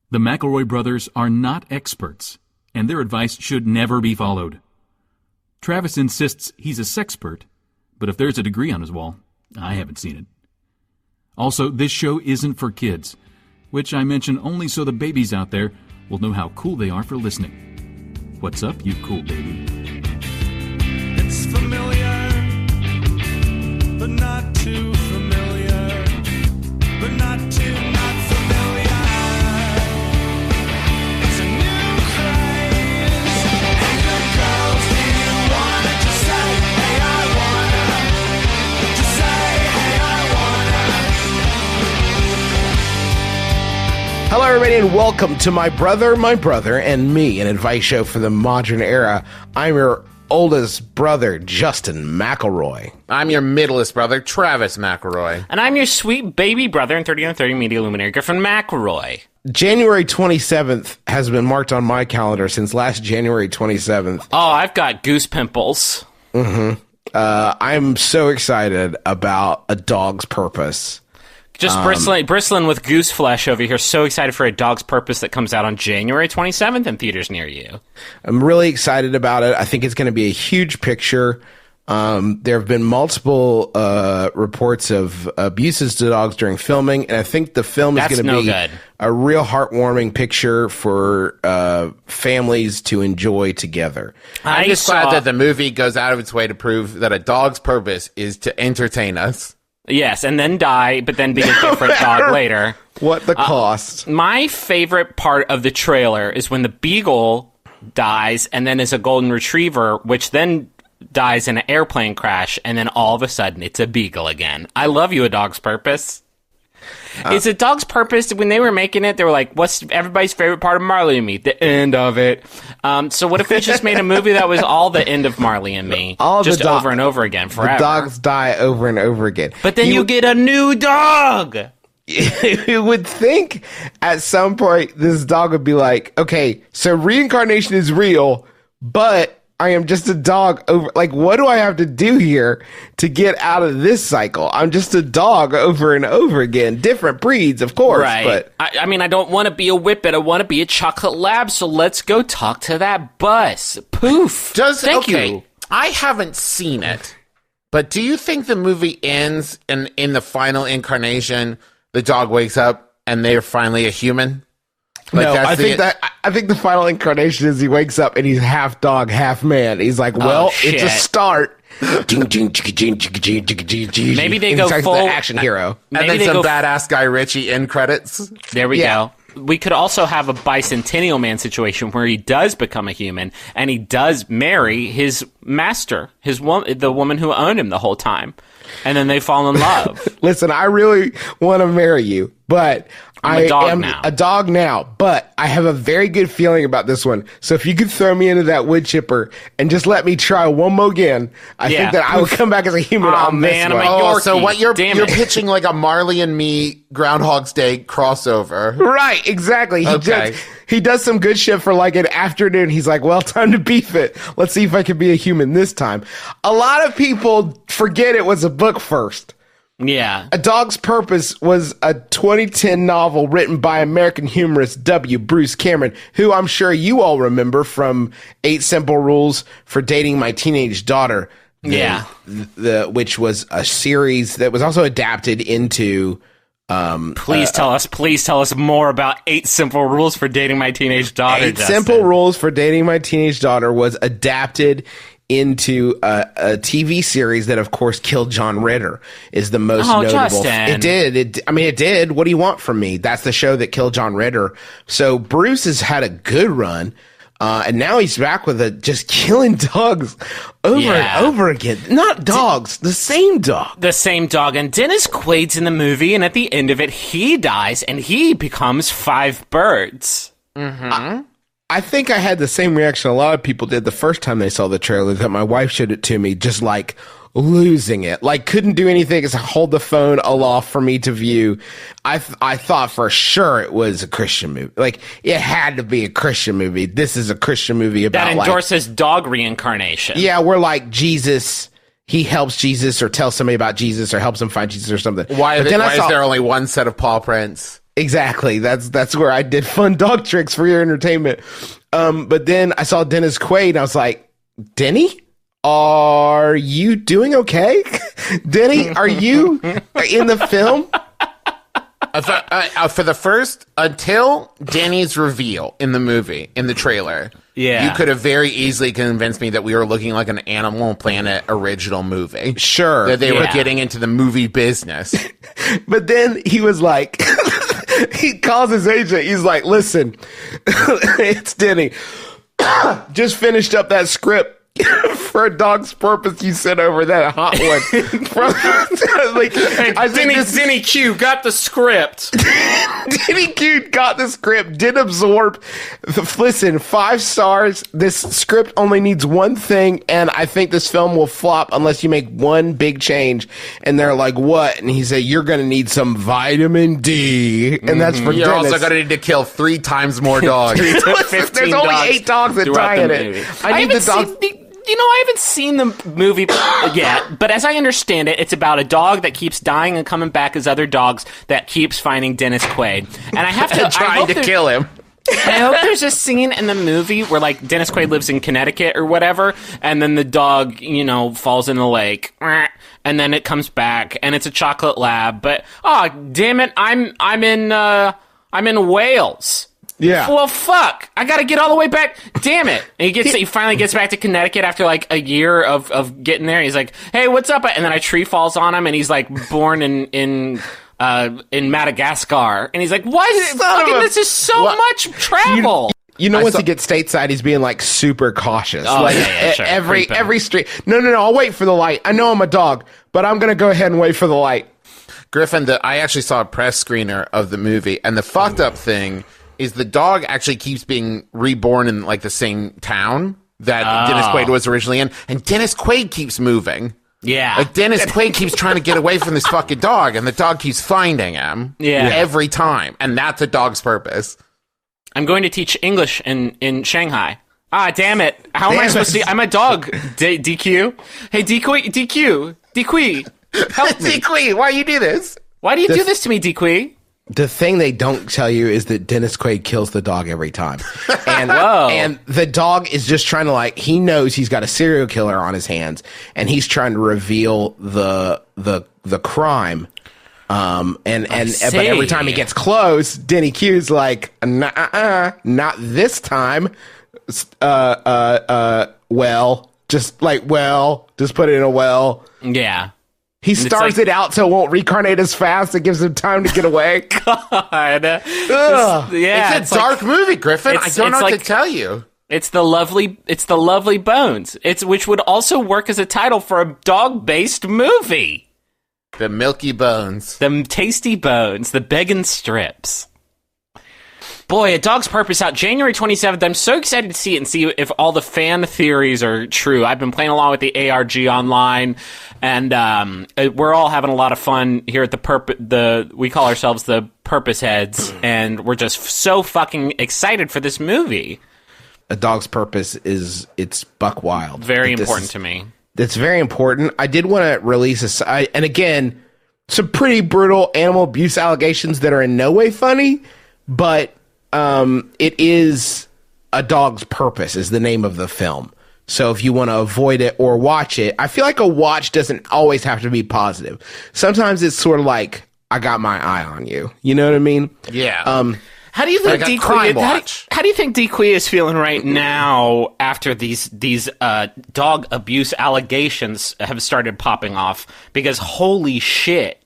The McElroy brothers are not experts, and their advice should never be followed. Travis insists he's a sexpert, but if there's a degree on his wall, I haven't seen it. Also, this show isn't for kids, which I mention only so the babies out there will know how cool they are for listening. What's up, you cool baby? It's familiar, but not too familiar, but not too not familiar. It's a new craze, and the girls, do you wanna just say, hey, I wanna, just say, hey, I wanna. Hello, everybody, and welcome to My Brother, and Me, an advice show for the modern era. I'm your oldest brother, Justin McElroy. I'm your middlest brother, Travis McElroy. And I'm your sweet baby brother and 30 on 30 media luminary, Griffin McElroy. January 27th has been marked on my calendar since last January 27th. Oh, I've got goose pimples. I'm so excited about A Dog's Purpose. Just bristling with goose flesh over here. So excited for A Dog's Purpose that comes out on January 27th in theaters near you. I'm really excited about it. I think it's going to be a huge picture. There have been multiple reports of abuses to dogs during filming, and I think the film is going to be a real heartwarming picture for families to enjoy together. I'm just glad that the movie goes out of its way to prove that a dog's purpose is to entertain us. Yes, and then die, but then be a different dog later. What the cost? My favorite part of the trailer is when the beagle dies and then is a golden retriever, which then dies in an airplane crash, and then all of a sudden it's a beagle again. I love you, A Dog's Purpose. It's A Dog's Purpose. When they were making it, they were like, what's everybody's favorite part of Marley and Me? The end of it. So what if we just made a movie that was all the end of Marley and Me? Just over and over again, forever. The dogs die over and over again. But then you get a new dog! You would think at some point this dog would be like, okay, so reincarnation is real, but I am just a dog over, like, what do I have to do here to get out of this cycle? I'm just a dog over and over again. Different breeds, of course. Right. But I mean, I don't want to be a whippet. I want to be a chocolate lab. So let's go talk to that bus. Poof. Thank you. I haven't seen it, but do you think the movie ends and in the final incarnation, the dog wakes up and they're finally a human? Like, no, I think the final incarnation is he wakes up and he's half dog, half man. He's like, well, it's a start. Maybe they go full the action hero, and then some badass Guy Ritchie end credits. There we go. We could also have a Bicentennial Man situation where he does become a human and he does marry his master, the woman who owned him the whole time, and then they fall in love. Listen, I really want to marry you, but I am a dog now, but I have a very good feeling about this one. So if you could throw me into that wood chipper and just let me try one more again, I think that I would come back as a human on this one. So what you're pitching like a Marley and Me Groundhog's Day crossover. Right, exactly. He does some good shit for like an afternoon. He's like, well, time to beef it. Let's see if I can be a human this time. A lot of people forget it was a book first. Yeah. A Dog's Purpose was a 2010 novel written by American humorist W. Bruce Cameron, who I'm sure you all remember from 8 Simple Rules for Dating My Teenage Daughter. Which was a series that was also adapted into... Please tell us more about 8 Simple Rules for Dating My Teenage Daughter. 8 Simple Rules for Dating My Teenage Daughter was adapted into a TV series that, of course, killed John Ritter is the most notable. Justin. It did. What do you want from me? That's the show that killed John Ritter. So Bruce has had a good run. And now he's back with just killing dogs over and over again. Not dogs, the same dog. The same dog. And Dennis Quaid's in the movie, and at the end of it, he dies, and he becomes 5 birds. Mm-hmm. I think I had the same reaction a lot of people did the first time they saw the trailer, that my wife showed it to me, just like losing it. Like, couldn't do anything except hold the phone aloft for me to view. I thought for sure it was a Christian movie. Like, it had to be a Christian movie. This is a Christian movie about that endorses dog reincarnation. Yeah, we're like Jesus. He helps Jesus or tells somebody about Jesus or helps him find Jesus or something. Why is there only one set of paw prints? Exactly. That's where I did fun dog tricks for your entertainment. But then I saw Dennis Quaid and I was like, Denny, are you doing okay? Denny, are you in the film? For the first, until Danny's reveal in the movie, in the trailer, you could have very easily convinced me that we were looking like an Animal Planet original movie. Sure. That they were getting into the movie business. But then he was like, he calls his agent. He's like, listen, it's Denny. Just finished up that script for A Dog's Purpose you sent over, that hot one. Denny Q got the script. Denny Q got the script, did absorb. Listen, 5 stars. This script only needs one thing, and I think this film will flop unless you make one big change. And they're like, what? And he said, you're going to need some vitamin D. And that's for You're Dennis. also going to need to kill 3 times more dogs. There's only 8 dogs that die in it. I need the dogs. I haven't seen the movie yet, but as I understand it, it's about a dog that keeps dying and coming back as other dogs that keeps finding Dennis Quaid. And I have to trying to kill him. I hope there's a scene in the movie where, like, Dennis Quaid lives in Connecticut or whatever, and then the dog, falls in the lake, and then it comes back, and it's a chocolate lab. But damn it, I'm in Wales. Yeah. Well, fuck. I gotta get all the way back. Damn it. And he finally gets back to Connecticut after like a year of getting there. He's like, hey, what's up? And then a tree falls on him and he's like born in Madagascar. And he's like, why is it fucking, this is so much travel. Once he gets stateside, he's being like super cautious. Oh, sure. Every street. No, I'll wait for the light. I know I'm a dog, but I'm going to go ahead and wait for the light. Griffin, I actually saw a press screener of the movie, and the fucked up thing is the dog actually keeps being reborn in like the same town that Dennis Quaid was originally in, and Dennis Quaid keeps moving. Yeah. Like Dennis Quaid keeps trying to get away from this fucking dog, and the dog keeps finding him every time, and that's A Dog's Purpose. I'm going to teach English in Shanghai. Damn it. How am I supposed to... I'm a dog, DQ. Hey, DQ, help me. DQ, why you do this? Why do you do this to me, DQ? The thing they don't tell you is that Dennis Quaid kills the dog every time. And, and the dog is just trying to he knows he's got a serial killer on his hands, and he's trying to reveal the crime. But every time he gets close, Denny Q's like, not this time. Just put it in a well. Yeah. He stars it out so it won't reincarnate as fast. It gives him time to get away. God. It's a dark movie, Griffin. I don't know what to tell you. It's the lovely bones. Which would also work as a title for a dog-based movie. The Milky Bones. The Tasty Bones. The Beggin' Strips. Boy, A Dog's Purpose out January 27th. I'm so excited to see it and see if all the fan theories are true. I've been playing along with the ARG online, and we're all having a lot of fun here at we call ourselves the Purpose Heads, and we're just so fucking excited for this movie. A Dog's Purpose it's buck wild. Very important to me. That's very important. I did want to release and again, some pretty brutal animal abuse allegations that are in no way funny, but it is A Dog's Purpose is the name of the film. So if you want to avoid it or watch it, I feel like a watch doesn't always have to be positive. Sometimes it's sort of like, I got my eye on you. You know what I mean? Yeah. How do you think How do you think DQ is feeling right now after these dog abuse allegations have started popping off? Because holy shit.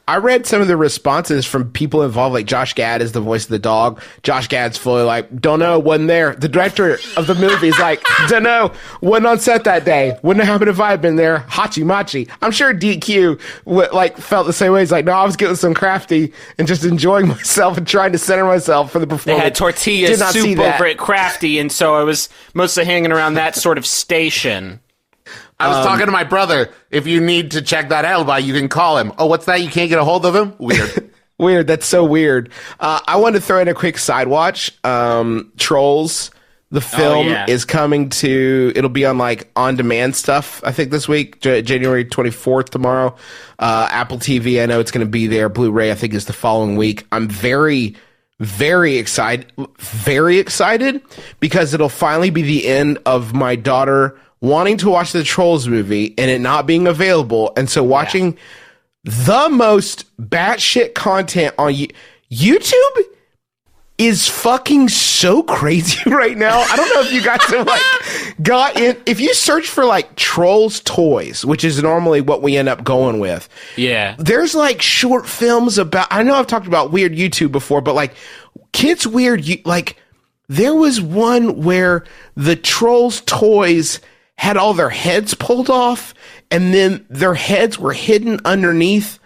I read some of the responses from people involved, like Josh Gad is the voice of the dog. Josh Gad's fully like, don't know, wasn't there. The director of the movie is like, don't know, wasn't on set that day. Wouldn't have happened if I had been there. Hachi machi. I'm sure DQ felt the same way. He's like, no, I was getting some crafty and just enjoying myself and trying to center myself for the performance. They had tortilla soup over at Crafty, and so I was mostly hanging around that sort of station. I was talking to my brother. If you need to check that alibi, you can call him. Oh, what's that? You can't get a hold of him? Weird. Weird. That's so weird. I wanted to throw in a quick side watch. Trolls, The film yeah. is coming to, it'll be on like on-demand stuff, I think this week, January 24th tomorrow. Apple TV, I know it's going to be there. Blu-ray, I think, is the following week. I'm very excited because it'll finally be the end of my daughter wanting to watch the Trolls movie and it not being available. And so watching the most batshit content on YouTube is fucking so crazy right now. I don't know if you guys have like got in. If you search for like Trolls toys, which is normally what we end up going with. Yeah. There's like short films about, I know I've talked about weird YouTube before, but like kids weird, like there was one where the Trolls toys had all their heads pulled off and then their heads were hidden underneath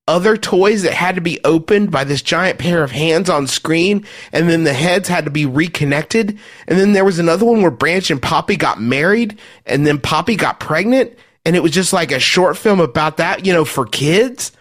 other toys that had to be opened by this giant pair of hands on screen, and then the heads had to be reconnected. And then there was another one where Branch and Poppy got married, and then Poppy got pregnant, and it was just like a short film about that, for kids.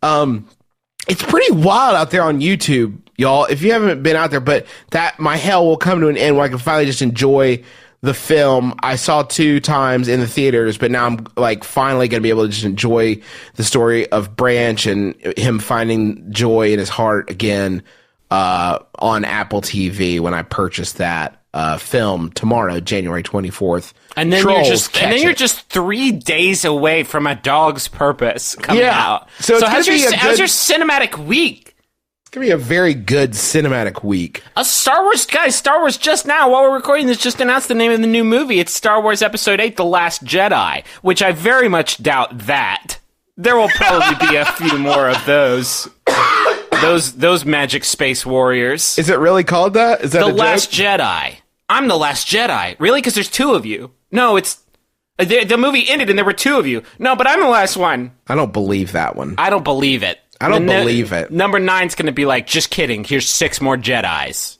It's pretty wild out there on YouTube, y'all, if you haven't been out there, but that my hell will come to an end where I can finally just enjoy the film. I saw 2 times in the theaters, but now I'm like finally going to be able to just enjoy the story of Branch and him finding joy in his heart again on Apple TV when I purchase that film tomorrow, January 24th. And then you're just 3 days away from A Dog's Purpose coming out. So how's your cinematic week? It's going to be a very good cinematic week. Star Wars just now, while we're recording this, just announced the name of the new movie. It's Star Wars Episode 8, The Last Jedi, which I very much doubt that. There will probably be a few more of those. Those magic space warriors. Is it really called that? Is that The a joke? Last Jedi. I'm the Last Jedi. Really? Because there's 2 of you. No, it's... The movie ended and there were 2 of you. No, but I'm the last one. I don't believe that one. I don't believe it. I don't believe it. Number 9's going to be like, just kidding, here's 6 more Jedis.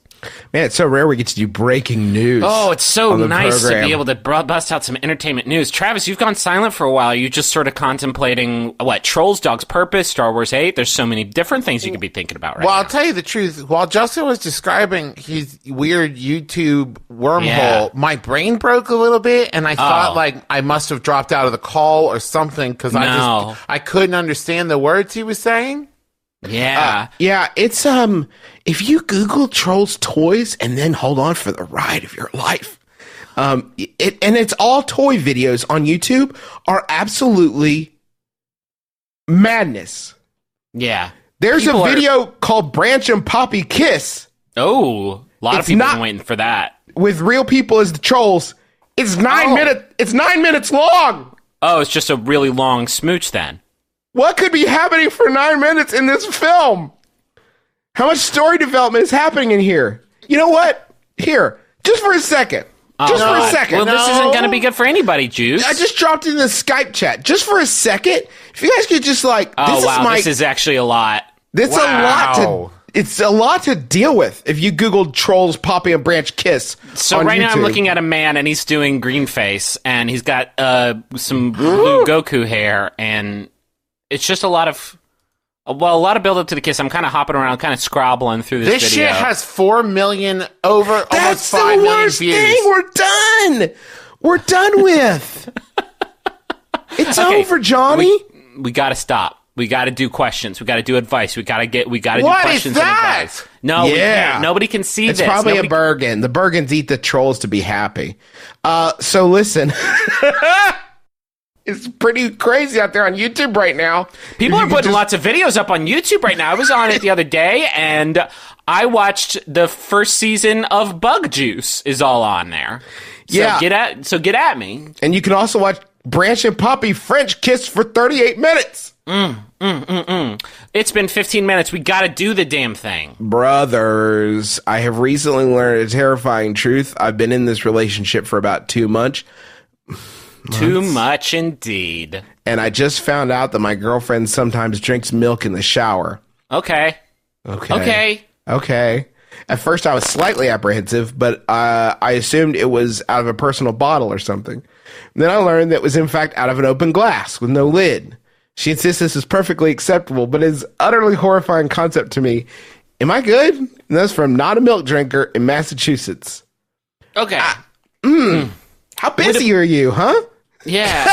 Man, it's so rare we get to do breaking news. Oh, it's so nice program. to be able to bust out some entertainment news. Travis, you've gone silent for a while. You just sort of contemplating, Trolls, Dog's Purpose, Star Wars 8? There's so many different things you could be thinking about right now. Well, I'll tell you the truth. While Justin was describing his weird YouTube wormhole, my brain broke a little bit, and I thought like I must have dropped out of the call or something because I couldn't understand the words he was saying. Yeah. It's if you Google Trolls toys and then hold on for the ride of your life. It's all toy videos on YouTube are absolutely madness. Yeah. There's a video called Branch and Poppy Kiss. Oh, a lot of people have been waiting for that. With real people as the trolls. It's 9 minutes. It's 9 minutes long. Oh, it's just a really long smooch then. What could be happening for 9 minutes in this film? How much story development is happening in here? You know what? Here, just for a second. For a second. Well, this isn't going to be good for anybody, Juice. I just dropped in the Skype chat. Just for a second. If you guys could just this is actually a lot. It's a lot to deal with if you Googled Trolls, Poppy, and Branch Kiss. So on right now YouTube. I'm looking at a man and he's doing green face and he's got some blue Goku hair and it's just a lot of build up to the kiss. I'm kind of hopping around, kind of scrobbling through this video. This shit has 4 million almost 5 million views. Thing. We're done with. It's over, Johnny. We got to stop. We got to do questions. We got to do advice. We got to do questions and advice. No, we can't. Nobody can see this. It's probably a Bergen. The Bergens eat the trolls to be happy. So listen. It's pretty crazy out there on YouTube right now. People are putting lots of videos up on YouTube right now. I was on it the other day, and I watched the first season of Bug Juice is all on there. So get at me. And you can also watch Branch and Poppy French kiss for 38 minutes. It's been 15 minutes. We got to do the damn thing. Brothers, I have recently learned a terrifying truth. I've been in this relationship for about 2 months. Too much indeed. And I just found out that my girlfriend sometimes drinks milk in the shower. Okay. At first I was slightly apprehensive, but I assumed it was out of a personal bottle or something. And then I learned that it was in fact out of an open glass with no lid. She insists this is perfectly acceptable, but it's utterly horrifying concept to me. Am I good? And that's from Not a Milk Drinker in Massachusetts. Okay. How busy are you, huh? Yeah.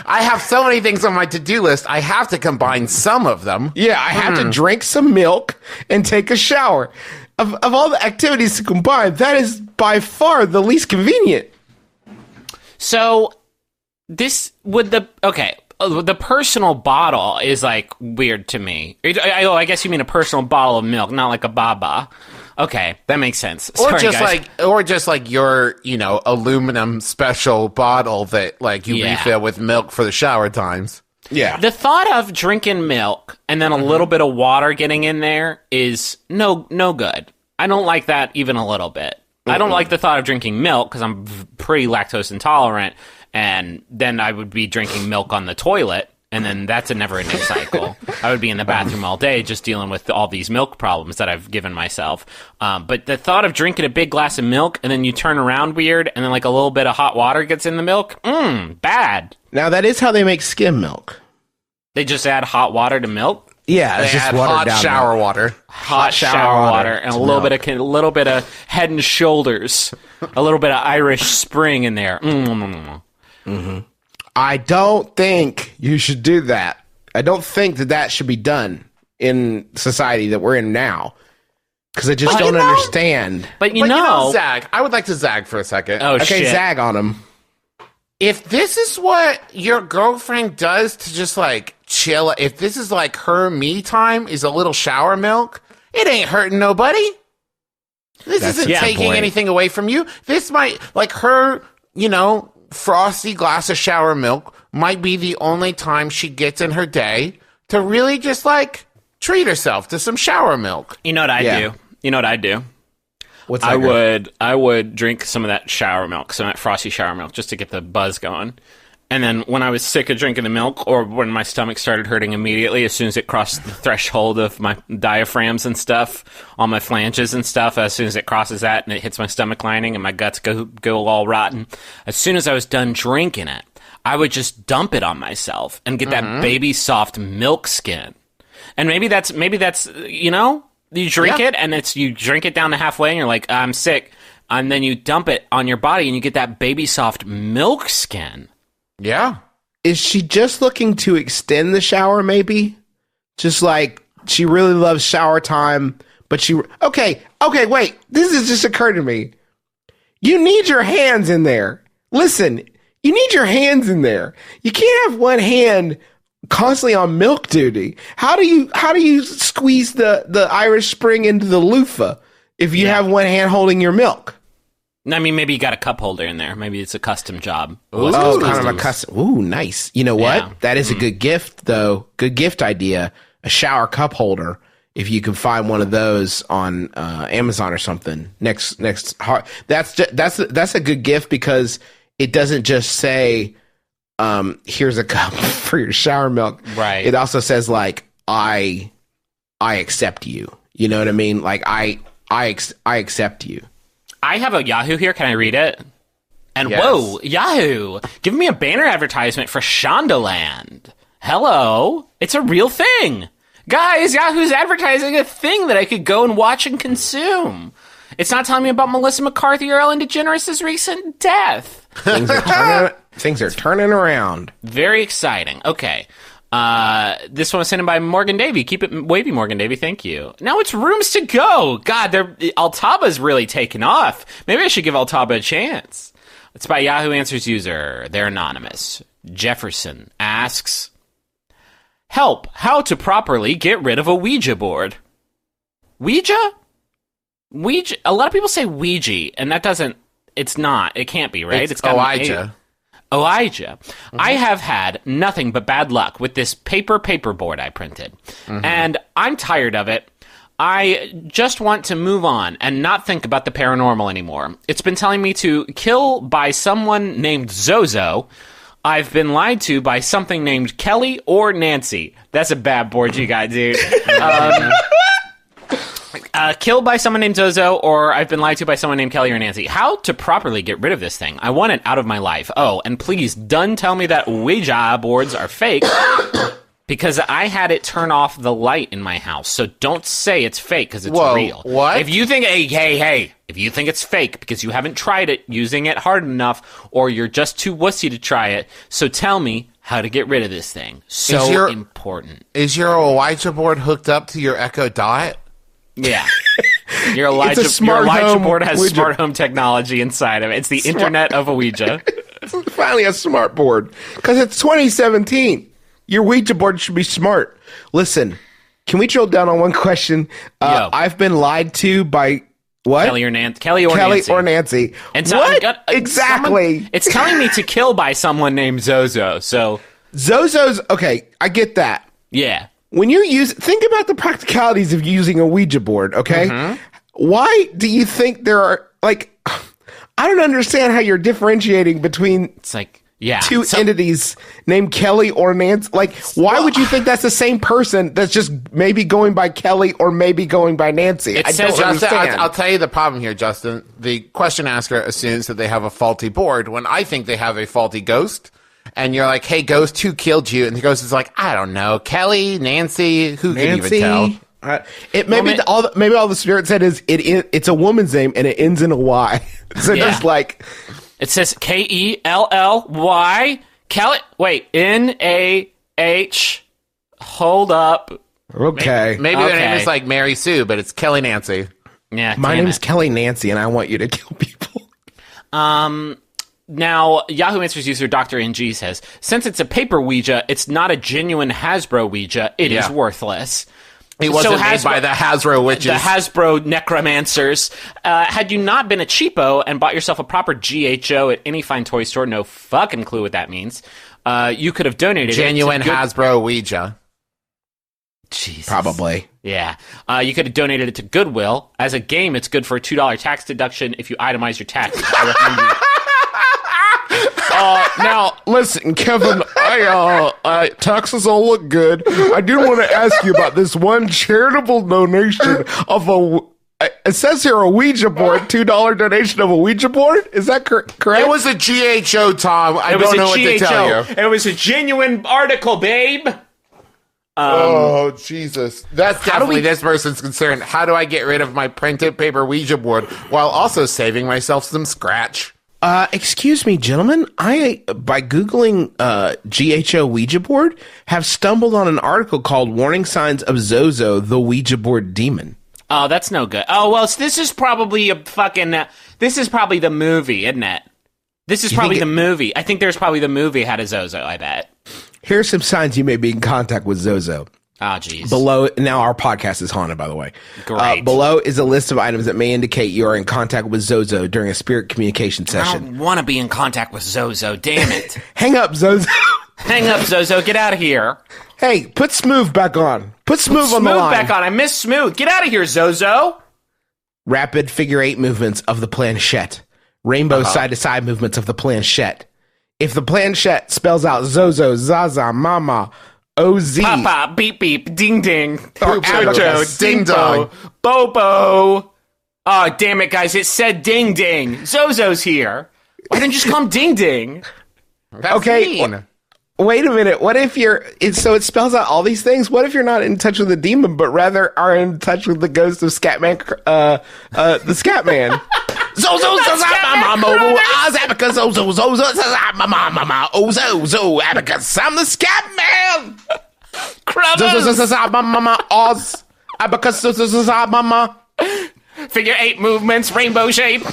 I have so many things on my to-do list. I have to combine some of them. Yeah, I have to drink some milk and take a shower. Of all the activities to combine, that is by far the least convenient. So this would the personal bottle is like weird to me. I guess you mean a personal bottle of milk, not like a baba. Okay, that makes sense. Or Sorry, just guys. like your, aluminum special bottle that like you refill with milk for the shower times. Yeah. The thought of drinking milk and then a little bit of water getting in there is no good. I don't like that even a little bit. I don't like the thought of drinking milk because I'm pretty lactose intolerant, and then I would be drinking milk on the toilet, and then that's a never-ending cycle. I would be in the bathroom all day just dealing with all these milk problems that I've given myself. But the thought of drinking a big glass of milk, and then you turn around weird, and then like a little bit of hot water gets in the milk, bad. Now, that is how they make skim milk. They just add hot water to milk? Yeah, They it's just add watered hot down shower milk. water. Hot shower water and a little bit of Head and Shoulders, a little bit of Irish Spring in there. I don't think you should do that. I don't think that should be done in society that we're in now. Because I just don't understand. But you But know, zag. I would like to zag for a second. oh Okay, shit. zag on him. If this is what your girlfriend does to just like chill, if this is like her me time is a little shower milk, it ain't hurting nobody. This That's isn't a good taking point. anything away from you. This might, like her, frosty glass of shower milk might be the only time she gets in her day to really just like treat herself to some shower milk. You know what I Yeah. do? You know what I do? What's I that? I would drink some of that shower milk, some of that frosty shower milk, just to get the buzz going. And then when I was sick of drinking the milk, or when my stomach started hurting immediately, as soon as it crossed the threshold of my diaphragms and stuff, on my flanges and stuff, as soon as it crosses that and it hits my stomach lining and my guts go all rotten, as soon as I was done drinking it, I would just dump it on myself and get that baby soft milk skin. And maybe that's you drink it and you drink it down to halfway and you're like, I'm sick. And then you dump it on your body and you get that baby soft milk skin. Yeah. Is she just looking to extend the shower, maybe? Just like she really loves shower time, but okay, wait. This has just occurred to me. You need your hands in there. Listen, you need your hands in there. You can't have one hand constantly on milk duty. How do you squeeze the Irish Spring into the loofah if you have one hand holding your milk? I mean, maybe you got a cup holder in there. Maybe it's a custom job. Oh, kind of a custom. Ooh, nice. You know what? Yeah. That is a good gift, though. Good gift idea. A shower cup holder. If you can find one of those on Amazon or something. That's a good gift because it doesn't just say, "Here's a cup for your shower milk." Right. It also says like, "I accept you." You know what I mean? Like I accept you. I have a Yahoo here. Can I read it? And Yes. whoa, Yahoo! Give me a banner advertisement for Shondaland. Hello, it's a real thing, guys. Yahoo's advertising a thing that I could go and watch and consume. It's not telling me about Melissa McCarthy or Ellen DeGeneres' recent death. Things are turning around. Very exciting. Okay. This one was sent in by Morgan Davey. Keep it wavy, Morgan Davey. Thank you. Now it's Rooms to Go. God, Altaba's really taken off. Maybe I should give Altaba a chance. It's by Yahoo Answers user. They're anonymous. Jefferson asks, help, how to properly get rid of a Ouija board. Ouija? Ouija? A lot of people say Ouija, and that doesn't, it's not. It can't be, right? It's got an Ouija. Ouija. I have had nothing but bad luck with this paperboard I printed. And I'm tired of it. I just want to move on and not think about the paranormal anymore. It's been telling me to kill by someone named Zozo. I've been lied to by something named Kelly or Nancy. That's a bad board you got, dude. Killed by someone named Zozo, or I've been lied to by someone named Kelly or Nancy. How to properly get rid of this thing? I want it out of my life. Oh, and please, done tell me that Ouija boards are fake. Because I had it turn off the light in my house. So don't say it's fake because it's Whoa, real. what? If you think, hey, if you think it's fake because you haven't tried it using it hard enough or you're just too wussy to try it, so tell me how to get rid of this thing. So important. Is your Ouija board hooked up to your Echo Dot? Yeah. Your Ouija board has smart home technology inside of it. It's the Internet of Ouija. It's finally a smart board because it's 2017. Your Ouija board should be smart. Listen, can we drill down on one question? I've been lied to by what? Kelly or Nancy. And so what? Exactly. It's telling me to kill by someone named Zozo. So Zozo's okay. I get that. Yeah. When you think about the practicalities of using a Ouija board. Okay, why do you think there are like? I don't understand how you're differentiating between. It's like. Yeah, two entities named Kelly or Nancy. Like, why would you think that's the same person that's just maybe going by Kelly or maybe going by Nancy? I don't understand. I'll tell you the problem here, Justin. The question asker assumes that they have a faulty board when I think they have a faulty ghost. And you're like, hey, ghost, who killed you? And the ghost is like, I don't know. Kelly, Nancy, who can even tell? Maybe all the spirit said is it's a woman's name and it ends in a Y. So just like... It says Kelly. Kelly. Wait, Nah. Hold up. Okay. Maybe their name is like Mary Sue, but it's Kelly Nancy. Yeah. My name is Kelly Nancy, and I want you to kill people. Now, Yahoo Answers user Dr. NG says, since it's a paper Ouija, it's not a genuine Hasbro Ouija. It is worthless. It wasn't made by the Hasbro witches. The Hasbro necromancers. Had you not been a cheapo and bought yourself a proper GHO at any fine toy store, no fucking clue what that means, you could have donated genuine Hasbro Ouija. Jesus. Probably. Yeah. You could have donated it to Goodwill. As a game, it's good for a $2 tax deduction if you itemize your taxes. I recommend you... Now, listen, Kevin, taxes all look good. I do want to ask you about this one charitable donation of it says here a Ouija board, $2 donation of a Ouija board. Is that correct? It was a GHO, Tom. I don't know what to tell you. It was a genuine article, babe. Oh, Jesus. That's definitely this person's concern. How do I get rid of my printed paper Ouija board while also saving myself some scratch? Excuse me, gentlemen. I, by Googling GHO Ouija board, have stumbled on an article called Warning Signs of Zozo, the Ouija board demon. Oh, that's no good. Oh, well, this is probably this is probably the movie, isn't it? This is probably the movie. I think there's probably the movie had a Zozo, I bet. Here are some signs you may be in contact with Zozo. Oh, jeez. Below, now our podcast is haunted, by the way. Great. Below is a list of items that may indicate you are in contact with Zozo during a spirit communication I session. don't want to be in contact with Zozo, damn it. Hang up, Zozo. Hang up, Zozo, get out of here. Hey, put Smooth back on. Put Smooth on the line. Smooth back on, I miss Smooth. Get out of here, Zozo. Rapid figure 8 movements of the planchette. Rainbow side-to-side movements of the planchette. If the planchette spells out Zozo, Zaza, Mama, OZ. Papa, beep beep, ding ding. Or Jojo, ding dong. Bobo. Oh, damn it, guys. It said ding ding. Zozo's here. Why didn't you just call him ding ding? That's okay. mean. Wait a minute. What if so it spells out all these things? What if you're not in touch with the demon, but rather are in touch with the ghost of Scatman, the Scatman? Zozo, abacus, Zozo, Zozo, abacus. I'm the Scatman. Zozo, Oz, abacus, Zozo, mama. Figure 8 movements, rainbow shape.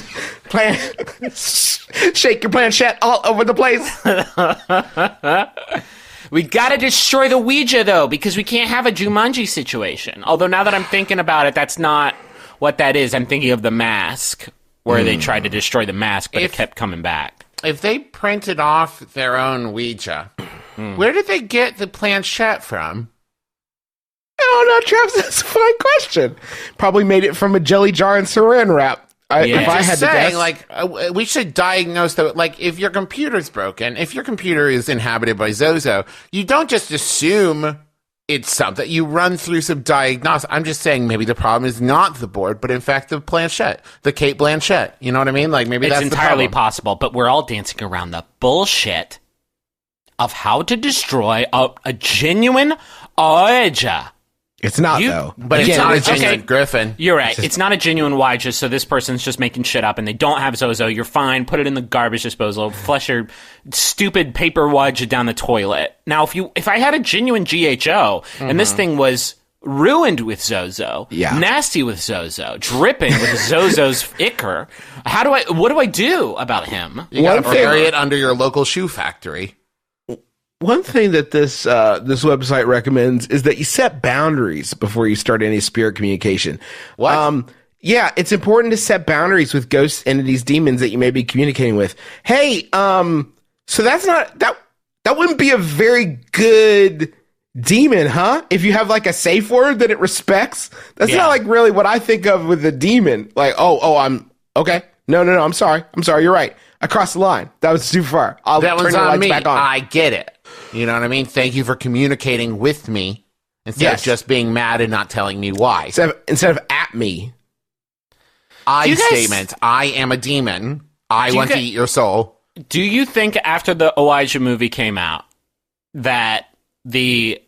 Shake your planchette all over the place. We gotta destroy the Ouija, though, because we can't have a Jumanji situation. Although now that I'm thinking about it, that's not what that is. I'm thinking of The Mask, where they tried to destroy the mask, but it kept coming back. If they printed off their own Ouija, where did they get the planchette from? Oh, no, Travis, that's a fine question. Probably made it from a jelly jar and saran wrap. If I had to guess. Like, we should diagnose that. Like, if your computer's broken, if your computer is inhabited by Zozo, you don't just assume it's something. You run through some diagnostics. I'm just saying maybe the problem is not the board, but in fact the planchette, the Kate Blanchett. You know what I mean? Like maybe it's that's entirely the possible, but we're all dancing around the bullshit of how to destroy a genuine Ouija. It's not, though. But Again, it's not a it's just- genuine Griffin. You're right. It's not a genuine Ouija, so this person's just making shit up, and they don't have Zozo. You're fine. Put it in the garbage disposal. Flush your stupid paper Ouija down the toilet. Now, if I had a genuine GHO, and this thing was ruined with Zozo, nasty with Zozo, dripping with Zozo's ichor, what do I do about him? You gotta bury it under your local shoe factory. One thing that this website recommends is that you set boundaries before you start any spirit communication. What? Yeah, it's important to set boundaries with ghost entities, demons that you may be communicating with. Hey, so that's not that wouldn't be a very good demon, huh? If you have like a safe word that it respects, that's not like really what I think of with a demon. Like, I'm okay. No, I'm sorry. You're right. I crossed the line. That was too far. I'll That turn was your on lights me. back on. I get it. You know what I mean? Thank you for communicating with me instead of just being mad and not telling me why. Instead of at me. Statement. I am a demon. I want to eat your soul. Do you think after the Ouija movie came out that the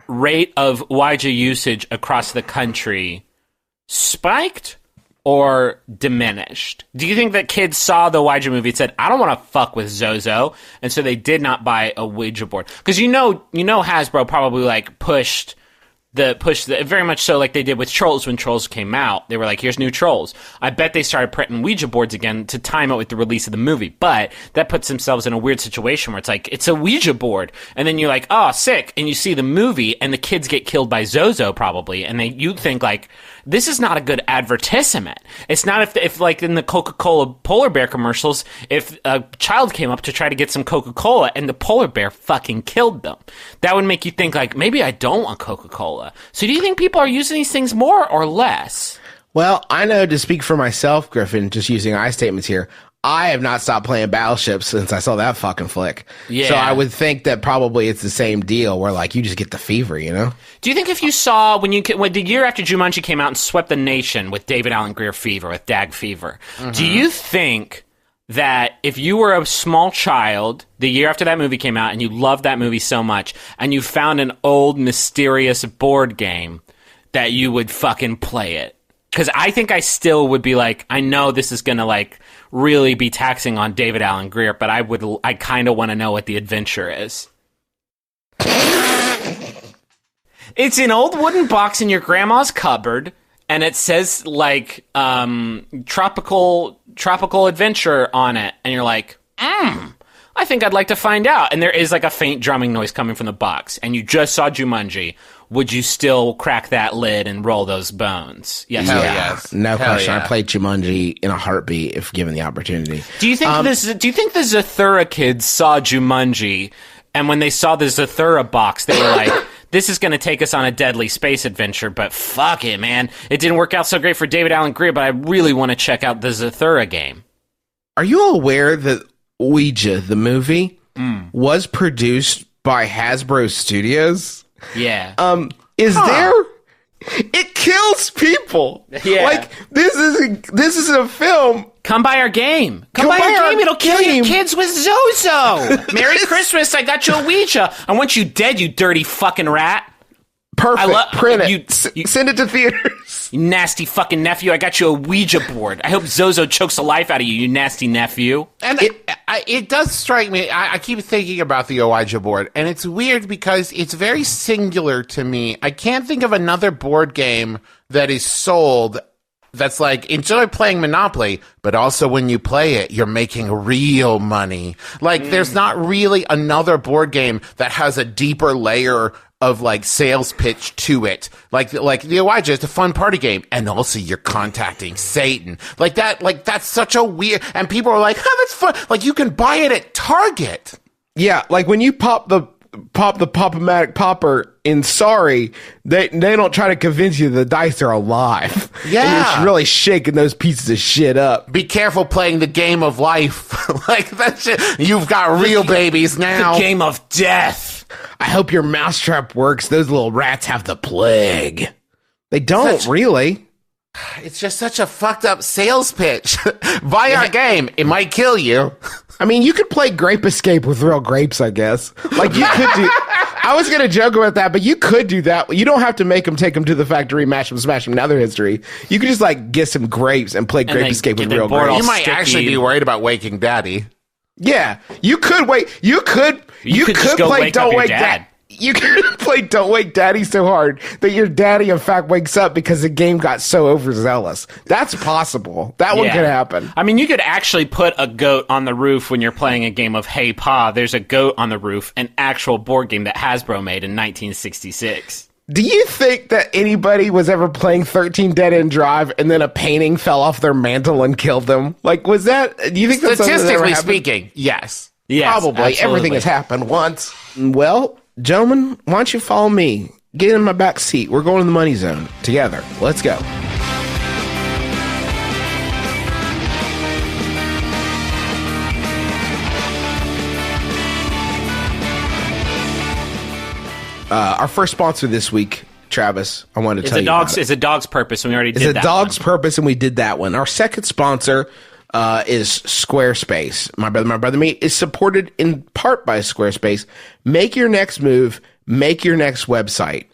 rate of Ouija usage across the country spiked or diminished? Do you think that kids saw the Ouija movie and said, I don't want to fuck with Zozo, and so they did not buy a Ouija board? Because you know Hasbro probably like pushed the very much so like they did with Trolls when Trolls came out. They were like, here's new Trolls. I bet they started printing Ouija boards again to time it with the release of the movie. But that puts themselves in a weird situation where it's like, it's a Ouija board. And then you're like, oh, sick. And you see the movie and the kids get killed by Zozo probably. And you think like, this is not a good advertisement. It's not if like in the Coca-Cola polar bear commercials, if a child came up to try to get some Coca-Cola and the polar bear fucking killed them. That would make you think like, maybe I don't want Coca-Cola. So do you think people are using these things more or less? Well, I know to speak for myself, Griffin, just using I statements here, I have not stopped playing Battleship since I saw that fucking flick. Yeah. So I would think that probably it's the same deal where like you just get the fever, you know? Do you think if you saw when the year after Jumanji came out and swept the nation with David Allen Greer fever, with Dag fever, do you think that if you were a small child the year after that movie came out and you loved that movie so much and you found an old mysterious board game that you would fucking play it? Because I think I still would be like, I know this is going to like really be taxing on David Allen Greer, but I kind of want to know what the adventure is. It's an old wooden box in your grandma's cupboard, and it says like tropical adventure on it, and you're like, I think I'd like to find out. And there is like a faint drumming noise coming from the box, and you just saw Jumanji. Would you still crack that lid and roll those bones? Yes. Hell or no? yes. No Hell question. yeah. I played Jumanji in a heartbeat if given the opportunity. Do you think Do you think the Zathura kids saw Jumanji, and when they saw the Zathura box, they were like, "This is going to take us on a deadly space adventure"? But fuck it, man! It didn't work out so great for David Allen Greer, but I really want to check out the Zathura game. Are you aware that Ouija, the movie, was produced by Hasbro Studios? Yeah. It kills people. Yeah. Like this is a film. Come by our game. Come by our game. It'll kill your game. kids with Zozo. Merry Christmas. I got you a Ouija. I want you dead, you dirty fucking rat. Perfect. Print it. you- Send it to theaters. You nasty fucking nephew. I got you a Ouija board. I hope Zozo chokes the life out of you, you nasty nephew. And it does strike me. I keep thinking about the Ouija board, and it's weird because it's very singular to me. I can't think of another board game that is sold that's like, enjoy playing Monopoly, but also when you play it, you're making real money. Like, there's not really another board game that has a deeper layer of like sales pitch to it. Like the Ouija is a fun party game, and also you're contacting Satan. That's such a weird, and people are like, that's fun. Like, you can buy it at Target. Yeah, like when you pop the Pop-O-Matic popper in Sorry, they don't try to convince you the dice are alive. Yeah. And you're just really shaking those pieces of shit up. Be careful playing the game of life. Like, that shit. You've got real babies now. The game of death. I hope your mousetrap works. Those little rats have the plague. They don't really. It's just such a fucked up sales pitch. Buy our game. It might kill you. I mean, you could play Grape Escape with real grapes, I guess. Like, you could do... I was going to joke about that, but you could do that. You don't have to make them take them to the factory, mash them, smash them, now they're history. You could just, like, get some grapes and play Grape Escape with real grapes. You might actually be worried about waking Daddy. Yeah. You could wait. You could play Don't Wake Dad. You could play Don't Wake Daddy so hard that your daddy, in fact, wakes up because the game got so overzealous. That's possible. That one could happen. I mean, you could actually put a goat on the roof when you're playing a game of Hey Pa. There's a goat on the roof, an actual board game that Hasbro made in 1966. Do you think that anybody was ever playing 13 Dead End Drive and then a painting fell off their mantle and killed them? Like, was that... Do you think that's statistically speaking, yes. Yes, probably. absolutely. Everything has happened once. Well, gentlemen, why don't you follow me? Get in my back seat. We're going to the money zone together. Let's go. Our first sponsor this week, Travis, I wanted to tell you about it. It's a dog's purpose, and we already did that. It's a dog's purpose, and we did that one. Our second sponsor is Squarespace. My Brother Me is supported in part by Squarespace. Make your next move. Make your next website.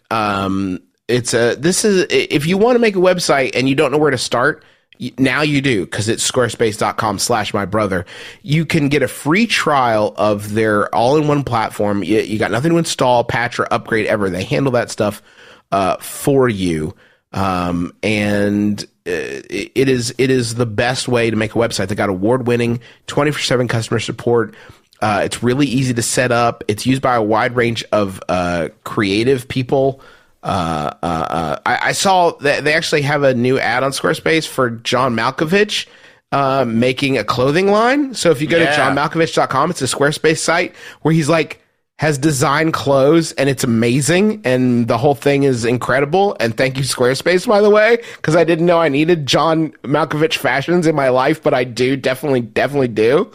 If you want to make a website and you don't know where to start, now you do, because it's squarespace.com/mybrother. You can get a free trial of their all-in-one platform. You got nothing to install, patch, or upgrade ever. They handle that stuff for you. And it is the best way to make a website. They got award-winning 24/7 customer support. It's really easy to set up. It's used by a wide range of creative people. I saw that they actually have a new ad on Squarespace for John Malkovich making a clothing line. So if you go to johnmalkovich.com, it's a Squarespace site where he's like has designed clothes, and it's amazing, and the whole thing is incredible. And thank you, Squarespace, by the way, because I didn't know I needed John Malkovich fashions in my life, but I do definitely do.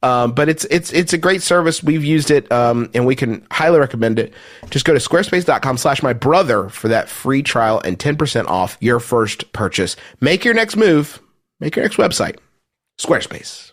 But it's a great service. We've used it, and we can highly recommend it. Just go to squarespace.com/mybrother for that free trial and 10% off your first purchase. Make your next move. Make your next website. Squarespace.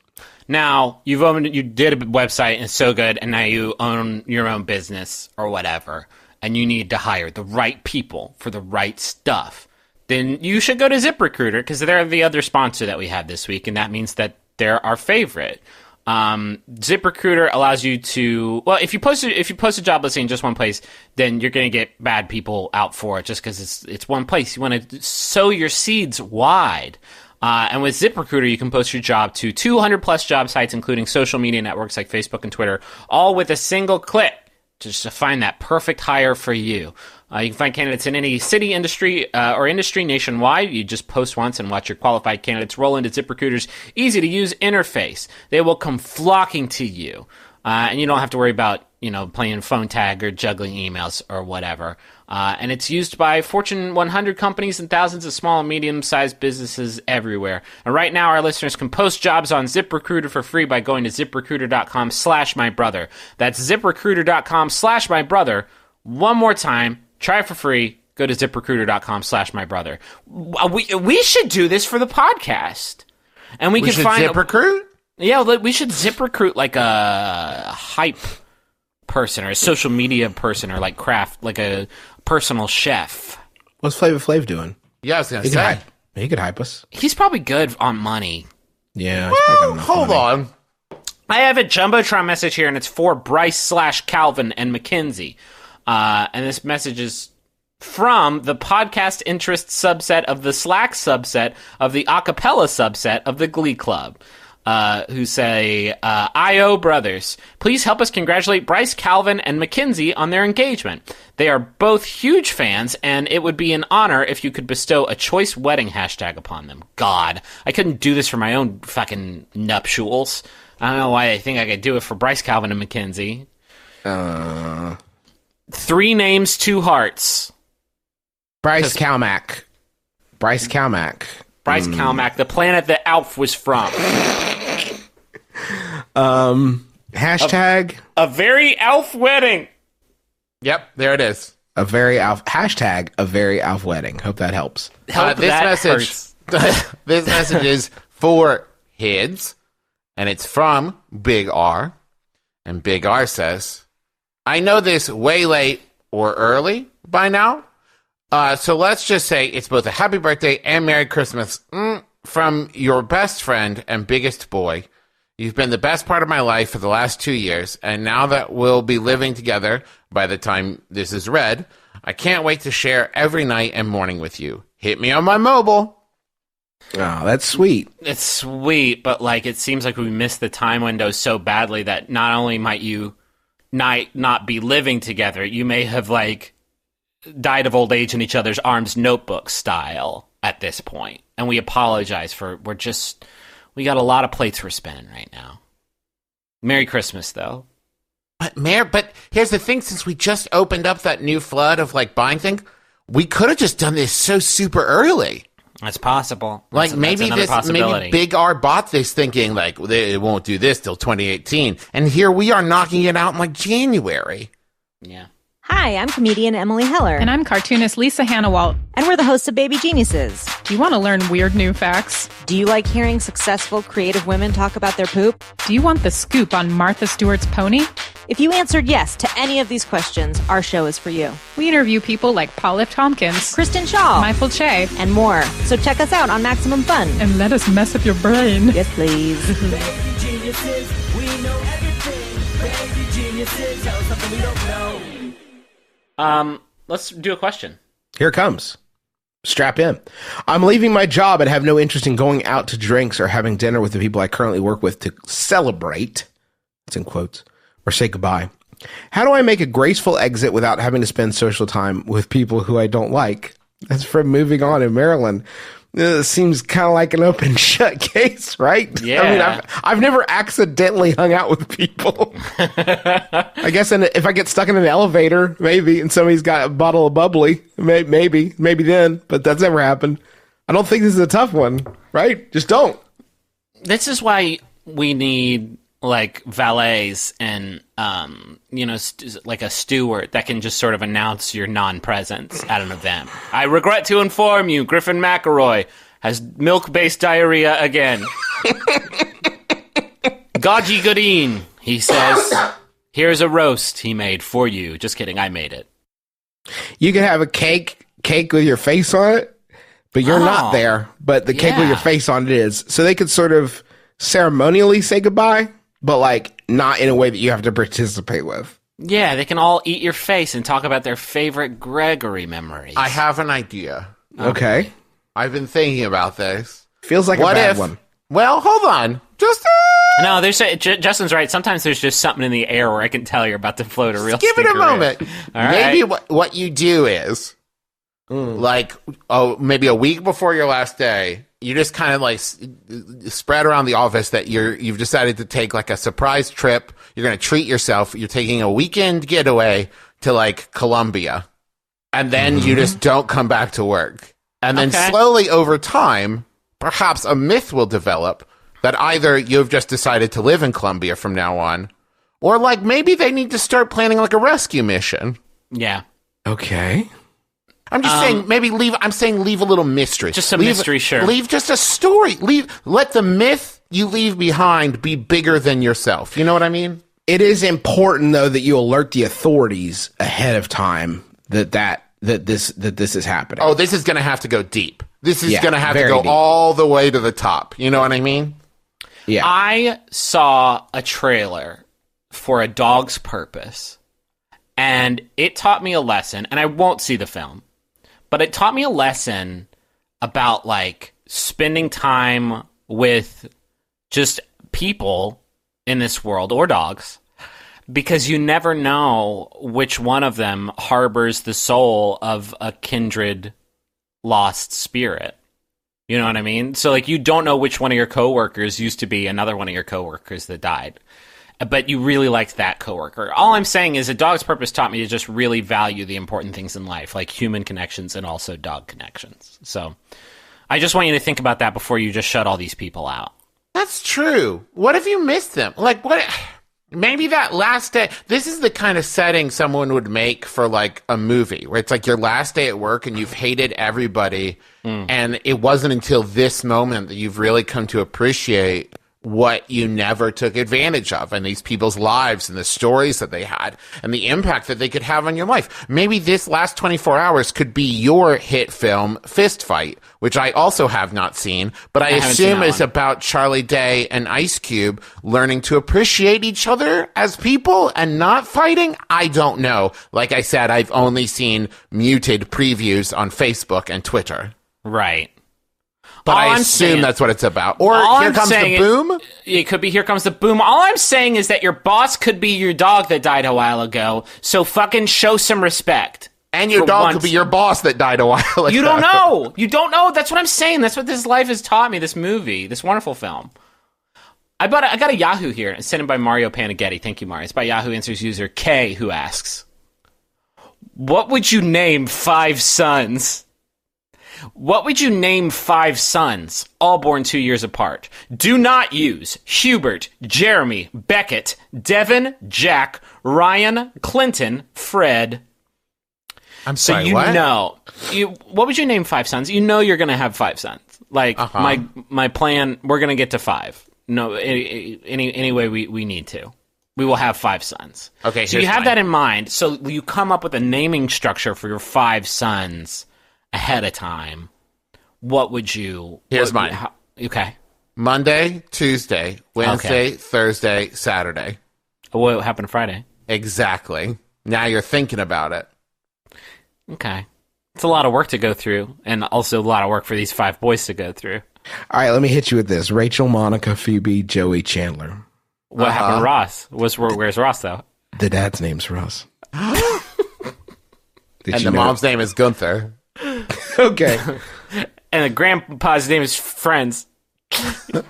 Now, you did a website and it's so good, and now you own your own business or whatever, and you need to hire the right people for the right stuff. Then you should go to ZipRecruiter, because they're the other sponsor that we have this week, and that means that they're our favorite. ZipRecruiter allows you to, well, if you post a job listing in just one place, then you're going to get bad people out for it just because it's one place. You want to sow your seeds wide. And with ZipRecruiter, you can post your job to 200 plus job sites, including social media networks like Facebook and Twitter, all with a single click, just to find that perfect hire for you. You can find candidates in any city, industry, or industry nationwide. You just post once and watch your qualified candidates roll into ZipRecruiter's easy-to-use interface. They will come flocking to you, and you don't have to worry about, playing phone tag or juggling emails or whatever. And it's used by Fortune 100 companies and thousands of small and medium-sized businesses everywhere. And right now, our listeners can post jobs on ZipRecruiter for free by going to ZipRecruiter.com/mybrother. That's ZipRecruiter.com/mybrother. One more time. Try it for free. Go to ZipRecruiter.com/mybrother. We should do this for the podcast. And we can find ZipRecruit? Yeah, we should ZipRecruit like a hype person or a social media person, or like a personal chef. What's Flavor Flav doing? Yeah, I was going to say. He could hype us. He's probably good on money. Yeah. Well, hold on. I have a Jumbotron message here, and it's for Bryce/Calvin and Mackenzie. And this message is from the podcast interest subset of the Slack subset of the acapella subset of the Glee Club, who say, I.O. Brothers, please help us congratulate Bryce, Calvin, and Mackenzie on their engagement. They are both huge fans, and it would be an honor if you could bestow a choice wedding hashtag upon them. God, I couldn't do this for my own fucking nuptials. I don't know why I think I could do it for Bryce, Calvin, and Mackenzie. 3 names, 2 hearts. Bryce Calmac. Bryce Calmac, the planet that Alf was from. Hashtag A very Alf wedding. Yep, there it is. a very Alf. Hashtag a very Alf wedding. Hope that helps. This message is for heads, And it's from Big R. And Big R says, I know this way late or early by now. So let's just say it's both a happy birthday and Merry Christmas from your best friend and biggest boy. You've been the best part of my life for the last 2 years, and now that we'll be living together by the time this is read, I can't wait to share every night and morning with you. Hit me on my mobile. Oh, that's sweet. It's sweet, but like it seems like we missed the time window so badly that not only might you not be living together, you may have like died of old age in each other's arms, Notebook style at this point. And we apologize we got a lot of plates we're spinning right now. Merry Christmas, though. But here's the thing, since we just opened up that new flood of like buying things, we could have just done this so super early. That's possible. Like That's maybe Big R bought this thinking like it won't do this till 2018, and here we are knocking it out in like January. Yeah. Hi, I'm comedian Emily Heller. And I'm cartoonist Lisa Hannawalt. And we're the hosts of Baby Geniuses. Do you want to learn weird new facts? Do you like hearing successful, creative women talk about their poop? Do you want the scoop on Martha Stewart's pony? If you answered yes to any of these questions, our show is for you. We interview people like Paul F. Tompkins, Kristen Shaw, Michael Che, and more. So check us out on Maximum Fun. and let us mess up your brain. Yes, please. Baby geniuses, we know everything. Baby geniuses, tell us something we don't know. Let's do a question. Here it comes. Strap in. I'm leaving my job and have no interest in going out to drinks or having dinner with the people I currently work with to celebrate, that's in quotes, or say goodbye. How do I make a graceful exit without having to spend social time with people who I don't like? That's from Moving On in Maryland. Seems kind of like an open shut case, right? Yeah. I mean, I've never accidentally hung out with people. I guess if I get stuck in an elevator, maybe, and somebody's got a bottle of bubbly, maybe then, but that's never happened. I don't think this is a tough one, right? Just don't. This is why we need like valets and like a steward that can just sort of announce your non-presence at an event. I regret to inform you, Griffin McElroy has milk-based diarrhea again. Gaji Goodine, he says, here's a roast he made for you. Just kidding, I made it. You can have a cake with your face on it, but you're not there. But the cake with your face on it is. So they could sort of ceremonially say goodbye, but like not in a way that you have to participate with. Yeah, they can all eat your face and talk about their favorite Gregory memories. I have an idea. Okay. I've been thinking about this. Feels like What a bad if? one. Well, hold on. Just No, Justin's right. Sometimes there's just something in the air where I can tell you're about to float a real give it a stinker in. moment. All right. Maybe what you do is, like, maybe a week before your last day, you just kind of like spread around the office that you've decided to take like a surprise trip. You're going to treat yourself. You're taking a weekend getaway to like Colombia, and then you just don't come back to work. And then slowly over time, perhaps a myth will develop that either you've just decided to live in Colombia from now on, or like maybe they need to start planning like a rescue mission. Yeah. Okay. I'm just saying, maybe leave a little mystery. Just a mystery, sure. Leave just a story. Let the myth you leave behind be bigger than yourself. You know what I mean? It is important though that you alert the authorities ahead of time that this is happening. Oh, this is going to have to go deep. This is going to have to very go deep. all the way to the top. You know what I mean? Yeah. I saw a trailer for A Dog's Purpose, and it taught me a lesson, and I won't see the film, but it taught me a lesson about, like, spending time with just people in this world, or dogs, because you never know which one of them harbors the soul of a kindred lost spirit. You know what I mean? So, like, you don't know which one of your coworkers used to be another one of your coworkers that died, but you really liked that coworker. All I'm saying is A Dog's Purpose taught me to just really value the important things in life, like human connections and also dog connections. So I just want you to think about that before you just shut all these people out. That's true. What if you missed them? Like, what? Maybe that last day. This is the kind of setting someone would make for like a movie where it's like your last day at work and you've hated everybody. And it wasn't until this moment that you've really come to appreciate what you never took advantage of and these people's lives and the stories that they had and the impact that they could have on your life. Maybe this last 24 hours could be your hit film, Fist Fight, which I also have not seen, but I haven't seen assume that is one. about Charlie Day and Ice Cube learning to appreciate each other as people and not fighting. I don't know. Like I said, I've only seen muted previews on Facebook and Twitter. Right. But All I I'm assume saying- that's what it's about. Or All Here I'm Comes the saying Boom. It could be Here Comes the Boom. All I'm saying is that your boss could be your dog that died a while ago, so fucking show some respect. And your For dog once. could be your boss that died a while ago. You don't know. You don't know. That's what I'm saying. That's what this life has taught me, this movie, this wonderful film. I got a Yahoo here, sent in by Mario Panaghetti. Thank you, Mario. It's by Yahoo Answers user K, who asks, what would you name 5 sons? What would you name 5 sons, all born 2 years apart? Do not use Hubert, Jeremy, Beckett, Devin, Jack, Ryan, Clinton, Fred. I'm So sorry, you what? know, what would you name 5 sons? You know you're going to have 5 sons. Like, my plan, we're going to get to 5. No, any way we need to. We will have 5 sons. Okay, so you here's have mine. that in mind. So you come up with a naming structure for your 5 sons ahead of time. What would you... Here's mine. Okay. Monday, Tuesday, Wednesday, Thursday, Saturday. What happened Friday? Exactly. Now you're thinking about it. Okay. It's a lot of work to go through, and also a lot of work for these 5 boys to go through. All right, let me hit you with this. Rachel, Monica, Phoebe, Joey, Chandler. What happened to Ross? Where's Ross, though? The dad's name's Ross. Did And you the know? mom's name is Gunther. Okay. And the grandpa's name is Friends. And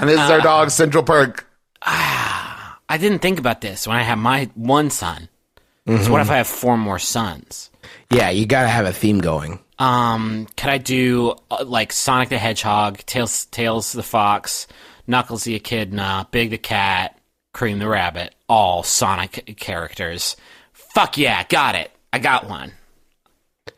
this is our dog, Central Perk. I didn't think about this when I had my one son. So what if I have 4 more sons? Yeah, you got to have a theme going. Could I do like Sonic the Hedgehog, Tails the Fox, Knuckles the Echidna, Big the Cat, Cream the Rabbit, all Sonic characters? Fuck yeah, got it. I got one.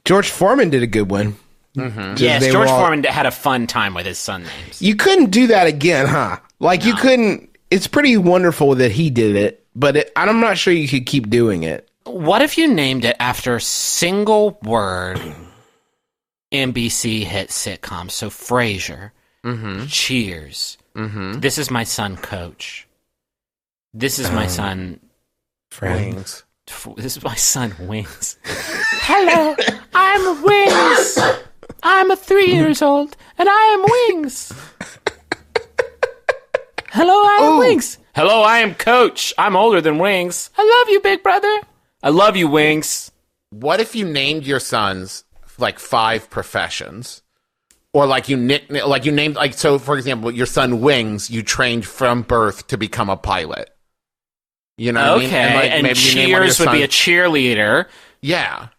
George Foreman did a good one. Yes, they George were all- Foreman had a fun time with his son names. You couldn't do that again, huh? Like, you couldn't... It's pretty wonderful that he did it, but I'm not sure you could keep doing it. What if you named it after a single word NBC hit sitcom? So Frasier, Cheers, This Is My Son, Coach. This is my son. Friends. This is my son, Wings. Hello, I'm Wings. I'm 3 years old, and I am Wings. Hello, I am Wings. Hello, I am Coach. I'm older than Wings. I love you, big brother. I love you, Wings. What if you named your sons like 5 professions? Or like you named, like, so for example, your son Wings, you trained from birth to become a pilot. You know what Okay, I mean? Like, and maybe you name one of your Cheers would be a sons- cheerleader. Yeah.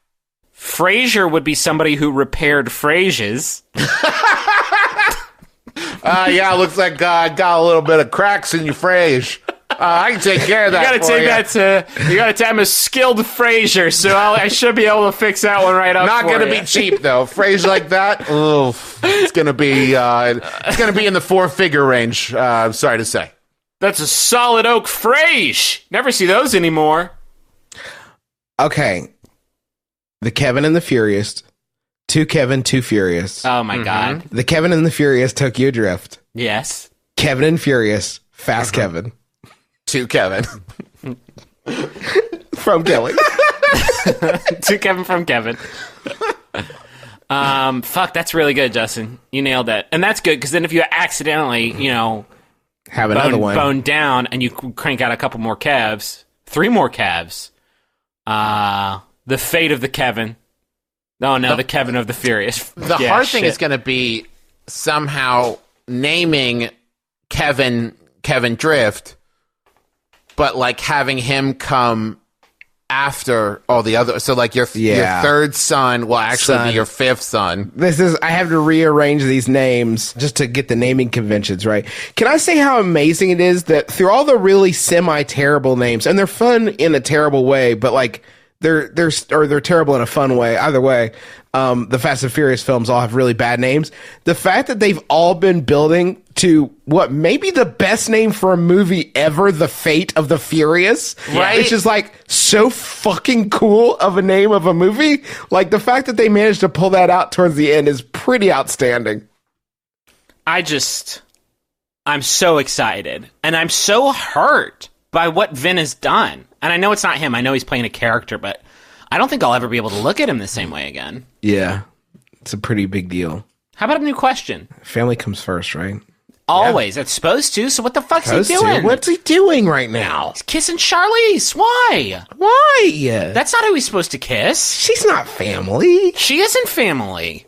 Frasier would be somebody who repaired Frasiers. Yeah, looks like I got a little bit of cracks in your phrase. I can take care of that. You gotta take I'm a skilled Frasier, so I should be able to fix that one right up. Not for gonna you. be cheap though. Phrase like that, it's gonna be in the 4-figure range. I'm sorry to say. That's a solid oak Frasier. Never see those anymore. Okay. The Kevin and the Furious. 2 Kevin, 2 Furious. Oh my god. The Kevin and the Furious, Tokyo Drift. Yes. Kevin and Furious, Fast Kevin. To Kevin. From Kelly. To Kevin from Kevin. Fuck, that's really good, Justin. You nailed that. And that's good, because then if you accidentally, Have another one. bone down and you crank out a couple more Kevs, 3 more Kevs, the fate of the Kevin. Oh no, the Kevin of the Furious. The Yeah, hard thing shit. is going to be somehow naming Kevin Drift, but like having him come after all the other. So like your 3rd son will actually be your 5th son. I have to rearrange these names just to get the naming conventions right. Can I say how amazing it is that through all the really semi-terrible names, and they're fun in a terrible way, but like they're terrible in a fun way. Either way, the Fast and Furious films all have really bad names. The fact that they've all been building to what maybe the best name for a movie ever, The Fate of the Furious. Right. It's just like so fucking cool of a name of a movie. Like the fact that they managed to pull that out towards the end is pretty outstanding. I'm so excited. And I'm so hurt by what Vin has done. And I know it's not him. I know he's playing a character, but I don't think I'll ever be able to look at him the same way again. Yeah. It's a pretty big deal. How about a new question? Family comes first, right? Always. It's supposed to, so what the fuck's he doing? What's he doing right now? He's kissing Charlize. Why? Why? That's not who he's supposed to kiss. She's not family. She isn't family.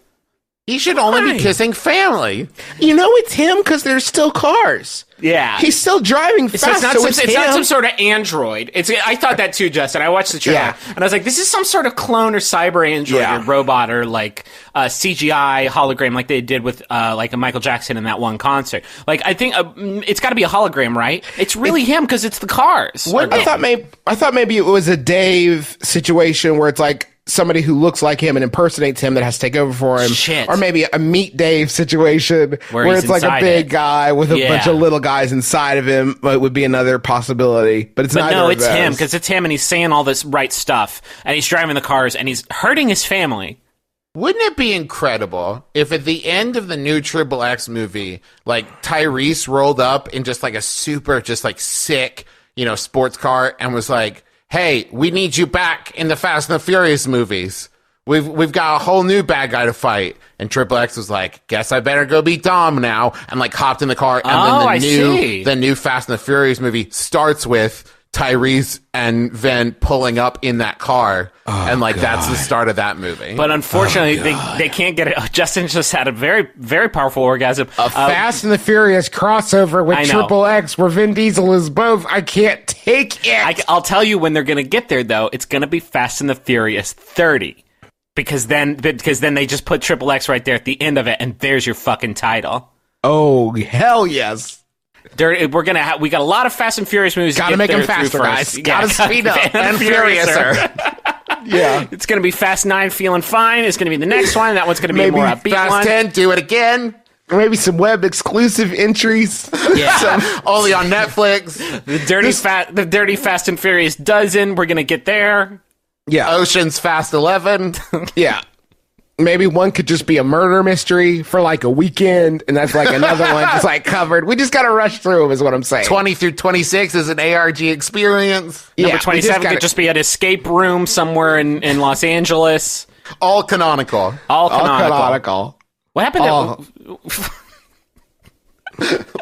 He should only be kissing family. You know it's him because there's still cars. Yeah. He's still driving fast, So it's not, it's it's not him. some sort of android. I thought that too, Justin. I watched the trailer, Yeah. and I was like, this is some sort of clone or cyber android Yeah. or robot or like CGI hologram like they did with like a Michael Jackson in that one concert. Like, I think it's got to be a hologram, right? It's really him because it's the cars. I thought maybe it was a Dave situation where it's like somebody who looks like him and impersonates him that has to take over for him. Shit. Or maybe a Meet Dave situation where he's it's like a inside big it. guy with a Yeah. bunch of little guys inside of him. It would be another possibility. But it's But neither no, of it's him those. because it's him, and he's saying all this right stuff, and he's driving the cars, and he's hurting his family. Wouldn't it be incredible if at the end of the new Triple X movie, like Tyrese rolled up in just like a super, just like sick, sports car and was like, "Hey, we need you back in the Fast and the Furious movies. We've got a whole new bad guy to fight." And Triple X was like, "Guess I better go beat Dom now," and like hopped in the car. And then the new Fast and the Furious movie starts with Tyrese and Vin pulling up in that car, and like that's the start of that movie. But unfortunately, they can't get it. Justin just had a very, very powerful orgasm. Fast and the Furious crossover with I know. Triple X where Vin Diesel is both. I can't take it. I'll tell you when they're going to get there, though. It's going to be Fast and the Furious 30. Because then they just put Triple X right there at the end of it, and there's your fucking title. Oh, hell yes. We got a lot of Fast and Furious movies. Gotta make them faster, guys. Gotta speed up and furiouser. Yeah. It's going to be Fast 9 feeling fine. It's going to be the next one. That one's going to be Maybe a more upbeat Fast one. 10, do it again. Maybe some web exclusive entries. Yeah. Only on Netflix. The Dirty Fast and Furious dozen. We're going to get there. Yeah. Ocean's Fast 11. Yeah. Maybe one could just be a murder mystery for like a weekend, and that's like another one just like covered. We just got to rush through them, is what I'm saying. 20 through 26 is an ARG experience. Yeah, Number 27 could just be an escape room somewhere in Los Angeles. All canonical. All all canonical. canonical. What happened Oh.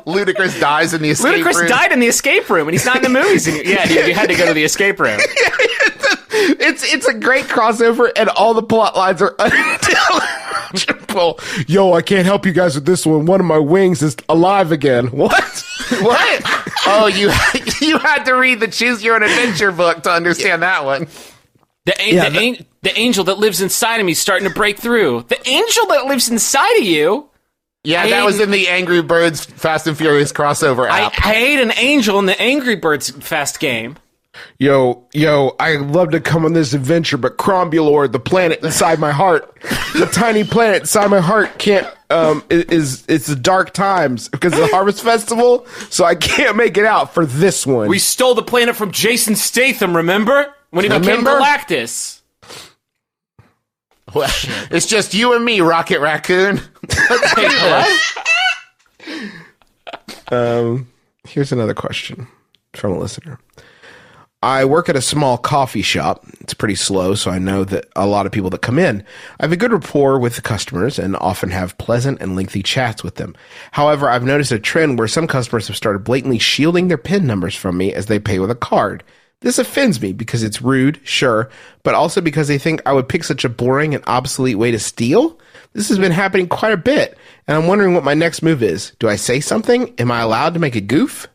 Ludacris dies in the escape Ludacris room. died in the escape room, and he's not in the movies. Yeah, dude, you had to go to the escape room. It's a great crossover, and all the plot lines are unintelligible. Yo, I can't help you guys with this one. One of my wings is alive again. What? What? Oh, you had to read the Choose Your Own Adventure book to understand that one. The angel that lives inside of me is starting to break through. The angel that lives inside of you? Yeah, that was in the Angry Birds Fast and Furious crossover I app. hate an angel in the Angry Birds Fast game. Yo, I'd love to come on this adventure, but Crombulor, the planet inside my heart, the tiny planet inside my heart can't, it's the dark times because of the Harvest Festival, so I can't make it out for this one. We stole the planet from Jason Statham, remember? When he became Remember? Galactus. It's just you and me, Rocket Raccoon. Here's another question from a listener. I work at a small coffee shop. It's pretty slow, so I know that a lot of people that come in. I have a good rapport with the customers and often have pleasant and lengthy chats with them. However, I've noticed a trend where some customers have started blatantly shielding their PIN numbers from me as they pay with a card. This offends me because it's rude, sure, but also because they think I would pick such a boring and obsolete way to steal. This has been happening quite a bit, and I'm wondering what my next move is. Do I say something? Am I allowed to make a goof?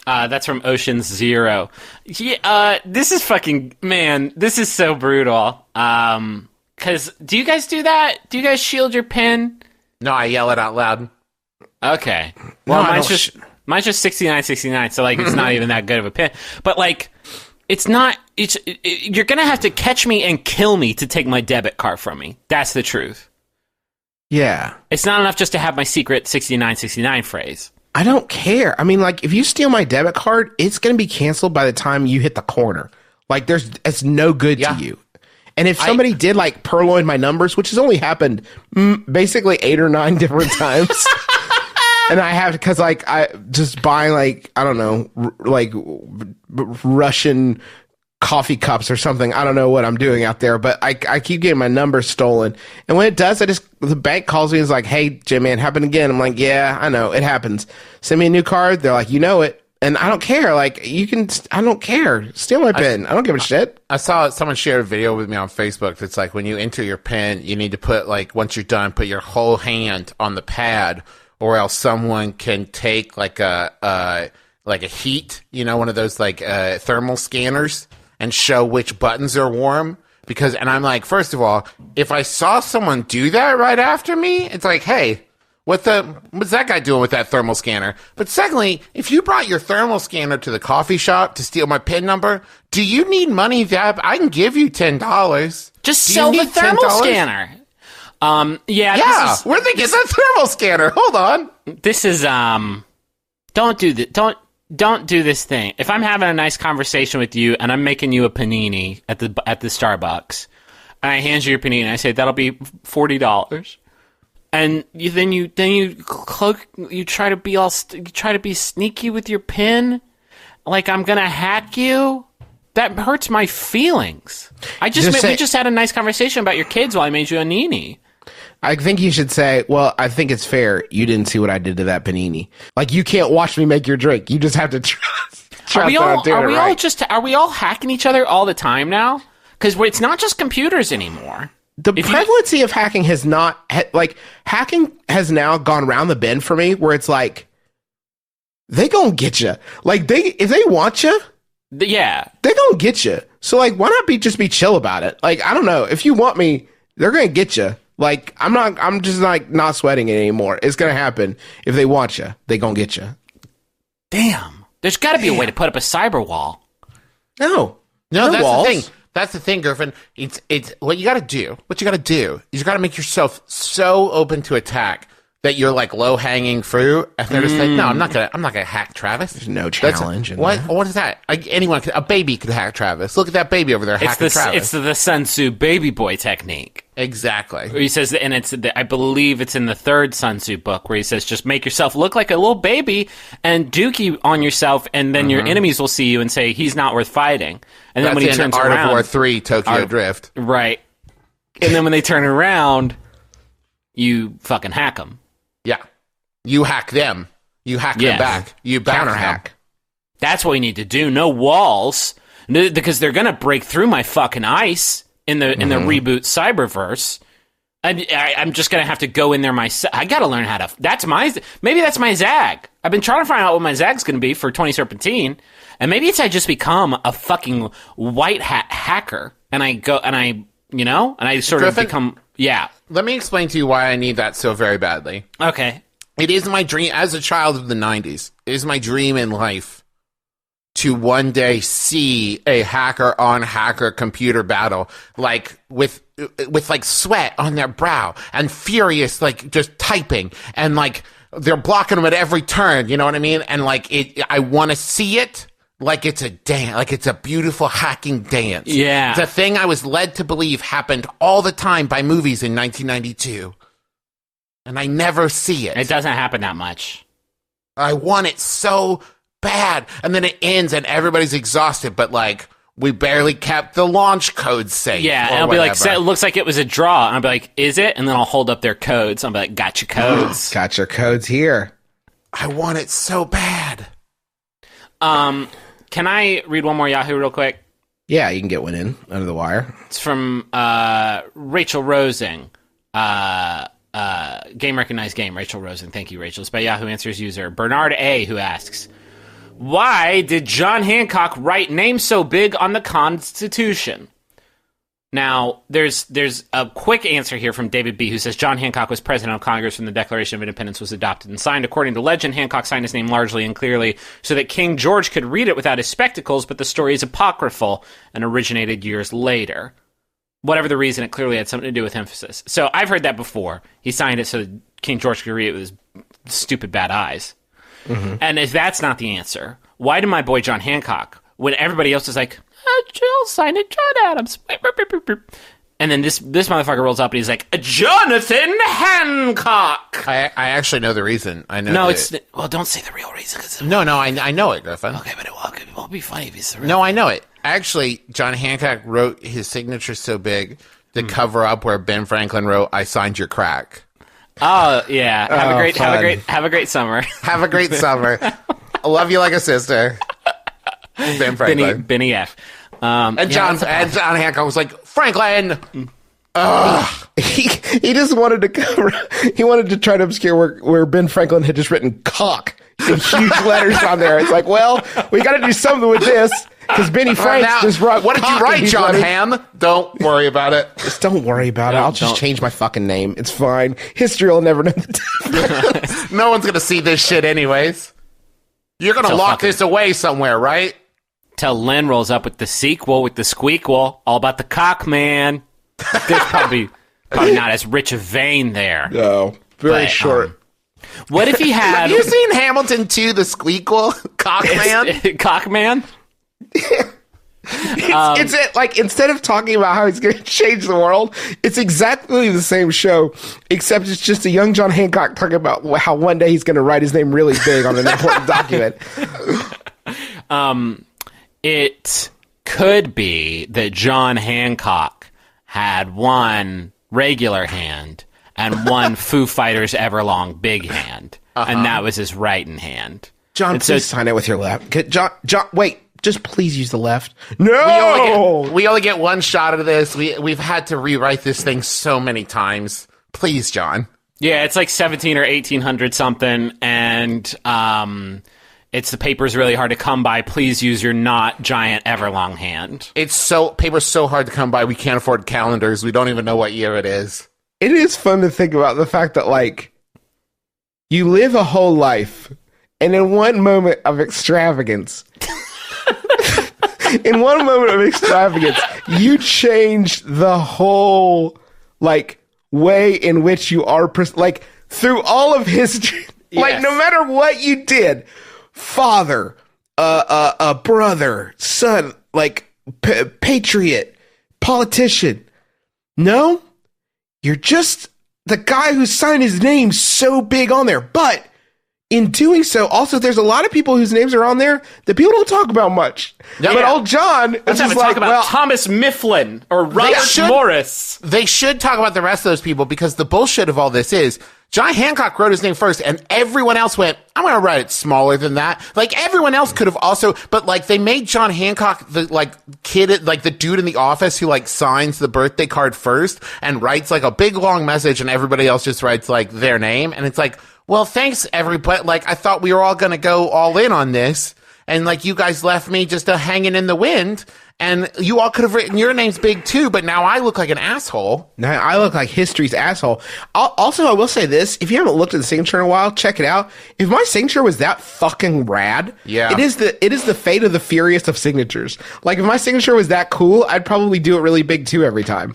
That's from Ocean's Zero. Yeah, this is fucking, man, this is so brutal. Cause, do you guys do that? Do you guys shield your PIN? No, I yell it out loud. Okay. Well, No, I mine's don't just 6969, so like it's not even that good of a PIN. But like, you're gonna have to catch me and kill me to take my debit card from me. That's the truth. Yeah. It's not enough just to have my secret 6969 phrase. I don't care. I mean, like, if you steal my debit card, it's going to be canceled by the time you hit the corner. Like, it's no good to you. And if somebody did, like, purloin my numbers, which has only happened basically 8 or 9 different times, and I have, because, like, I just buy, like, I don't know, like, Russian coffee cups or something. I don't know what I'm doing out there, but I keep getting my numbers stolen. And when it does, the bank calls me and is like, hey, Jim, man, happened again. I'm like, yeah, I know, it happens. Send me a new card. They're like, you know it. And I don't care. Like, I don't care. Steal my PIN. I don't give a shit. I saw someone share a video with me on Facebook that's like, when you enter your PIN, you need to put, like, once you're done, put your whole hand on the pad, or else someone can take, like a heat, one of those, like, thermal scanners, and show which buttons are warm. And I'm like, first of all, if I saw someone do that right after me, it's like, hey, what's that guy doing with that thermal scanner? But secondly, if you brought your thermal scanner to the coffee shop to steal my PIN number, do you need money that I can give you $10? Just sell the thermal scanner. Yeah. Where'd they get that thermal scanner? Hold on. This is Don't do this thing. If I'm having a nice conversation with you and I'm making you a panini at the Starbucks, and I hand you your panini, and I say that'll be $40, and you try to be sneaky with your pin, like I'm gonna hack you. That hurts my feelings. We just had a nice conversation about your kids while I made you a nini. I think you should say, well, I think it's fair. You didn't see what I did to that panini. Like, you can't watch me make your drink. You just have to trust that I'm doing it right. Are we all hacking each other all the time now? Because it's not just computers anymore. The prevalency of hacking has not, hacking has now gone around the bend for me, where it's like, they gonna get you. Like, if they want you, yeah, they gonna get you. So, like, why not just be chill about it? Like, I don't know. If you want me, they're gonna get you. Like, I'm just, like, not sweating it anymore. It's gonna happen. If they want you, they gonna get you. Damn. There's gotta be a way to put up a cyber wall. No, that's walls. the thing. That's the thing, Griffin. It's what you gotta do. What you gotta do is you gotta make yourself so open to attack that you're like low-hanging fruit, and they're just like, no, I'm not gonna hack Travis. There's no challenge. What is that? A baby could hack Travis. Look at that baby over there hacking Travis. It's the Sun Tzu baby boy technique. Exactly. Where he says, and I believe it's in the 3rd Sun Tzu book, where he says, just make yourself look like a little baby and dookie on yourself, and then your enemies will see you and say, he's not worth fighting. And then when he turns Art around, of War 3, Tokyo Drift. Right. And then when they turn around, you fucking hack them. Yeah. You hack them. You hack them back. You counter hack. That's what we need to do. No walls. Because they're going to break through my fucking ice in the reboot Cyberverse. I'm just going to have to go in there myself. I got to learn how to... Maybe that's my zag. I've been trying to find out what my zag's going to be for 20 Serpentine. And maybe it's I just become a fucking white hat hacker. And I go... And I sort of become... Yeah. Let me explain to you why I need that so very badly. Okay. It is my dream, as a child of the 90s, it is my dream in life to one day see a hacker-on-hacker computer battle, like, with like, sweat on their brow, and furious, like, just typing, and, like, they're blocking them at every turn, you know what I mean? And, like, I want to see it like it's a dance, like it's a beautiful hacking dance. Yeah. The thing I was led to believe happened all the time by movies in 1992. And I never see it. It doesn't happen that much. I want it so bad. And then it ends and everybody's exhausted, but like, we barely kept the launch code safe. Yeah, and I'll be like, it looks like it was a draw. And I'll be like, is it? And then I'll hold up their codes. I'll be like, got your codes. Got your codes here. I want it so bad. Can I read one more Yahoo real quick? Yeah, you can get one in under the wire. It's from Rachel Rosing. Game recognized game. Rachel Rosen. Thank you, Rachel. It's by Yahoo Answers user Bernard A, who asks, why did John Hancock write name so big on the Constitution? Now, there's a quick answer here from David B, who says John Hancock was president of Congress when the Declaration of Independence was adopted and signed. According to legend, Hancock signed his name largely and clearly so that King George could read it without his spectacles, but the story is apocryphal and originated years later. Whatever the reason, it clearly had something to do with emphasis. So I've heard that before. He signed it so that King George could read it with his stupid bad eyes. And if that's not the answer, why did my boy John Hancock, when everybody else is like, Jill signed it, John Adams. And then this motherfucker rolls up and he's like, Jonathan Hancock. I actually know the reason. I know. No, well, don't say the real reason. No, I know it, Griffin. Okay, but it won't be funny if it's the real. No, I know it. Actually, John Hancock wrote his signature so big to cover up where Ben Franklin wrote, "I signed your crack." Oh yeah. Have a great summer. Have a great summer. I love you like a sister. Ben Franklin. Benny F. And John Hancock was like, Franklin. He just wanted to cover. He wanted to try to obscure where Ben Franklin had just written "cock" in huge letters on there. It's like, well, we got to do something with this because Benny Frank just wrote. What did you write, John Ham? Don't worry about it. Just don't worry about it. I'll just change my fucking name. It's fine. History will never know the difference. No one's gonna see this shit anyways. You're gonna lock this away somewhere, right? Till Len rolls up with the sequel, with the squeakquel, all about the cock man. There's probably not as rich a vein there. No, very short. What if he had? Have you seen Hamilton 2, the squeakquel? Cockman? Cockman? It's it, like, instead of talking about how he's going to change the world, it's exactly the same show, except it's just a young John Hancock talking about how one day he's going to write his name really big on an important document. It could be that John Hancock had one regular hand and one Foo Fighters Everlong big hand, and that was his right hand. John, please sign it with your left. John, wait. Just please use the left. No! We only get one shot of this. We've had to rewrite this thing so many times. Please, John. Yeah, it's like 17 or 1800 something, and it's the paper's really hard to come by. Please use your not giant Everlong hand. Paper's so hard to come by. We can't afford calendars. We don't even know what year it is. It is fun to think about the fact that, like, you live a whole life, and in one moment of extravagance, you change the whole, like, way in which you are, like, through all of history. Yes. Like, no matter what you did, father, brother, son, like, patriot, politician. No, you're just the guy who signed his name so big on there. But in doing so, also, there's a lot of people whose names are on there that people don't talk about much. Yeah. But old John is just like, Thomas Mifflin or Robert Morris. They should talk about the rest of those people, because the bullshit of all this is John Hancock wrote his name first, and everyone else went, I'm going to write it smaller than that. Like, everyone else could have also, but, like, they made John Hancock the, like, kid, like, the dude in the office who, like, signs the birthday card first and writes, like, a big, long message, and everybody else just writes, like, their name. And it's like, well, thanks, everybody. Like, I thought we were all going to go all in on this, and, like, you guys left me just hanging in the wind. And you all could have written your names big too, but now I look like an asshole. Now I look like history's asshole. Also, I will say this: if you haven't looked at the signature in a while, check it out. If my signature was that fucking rad, yeah, it is the fate of the furious of signatures. Like, if my signature was that cool, I'd probably do it really big too every time.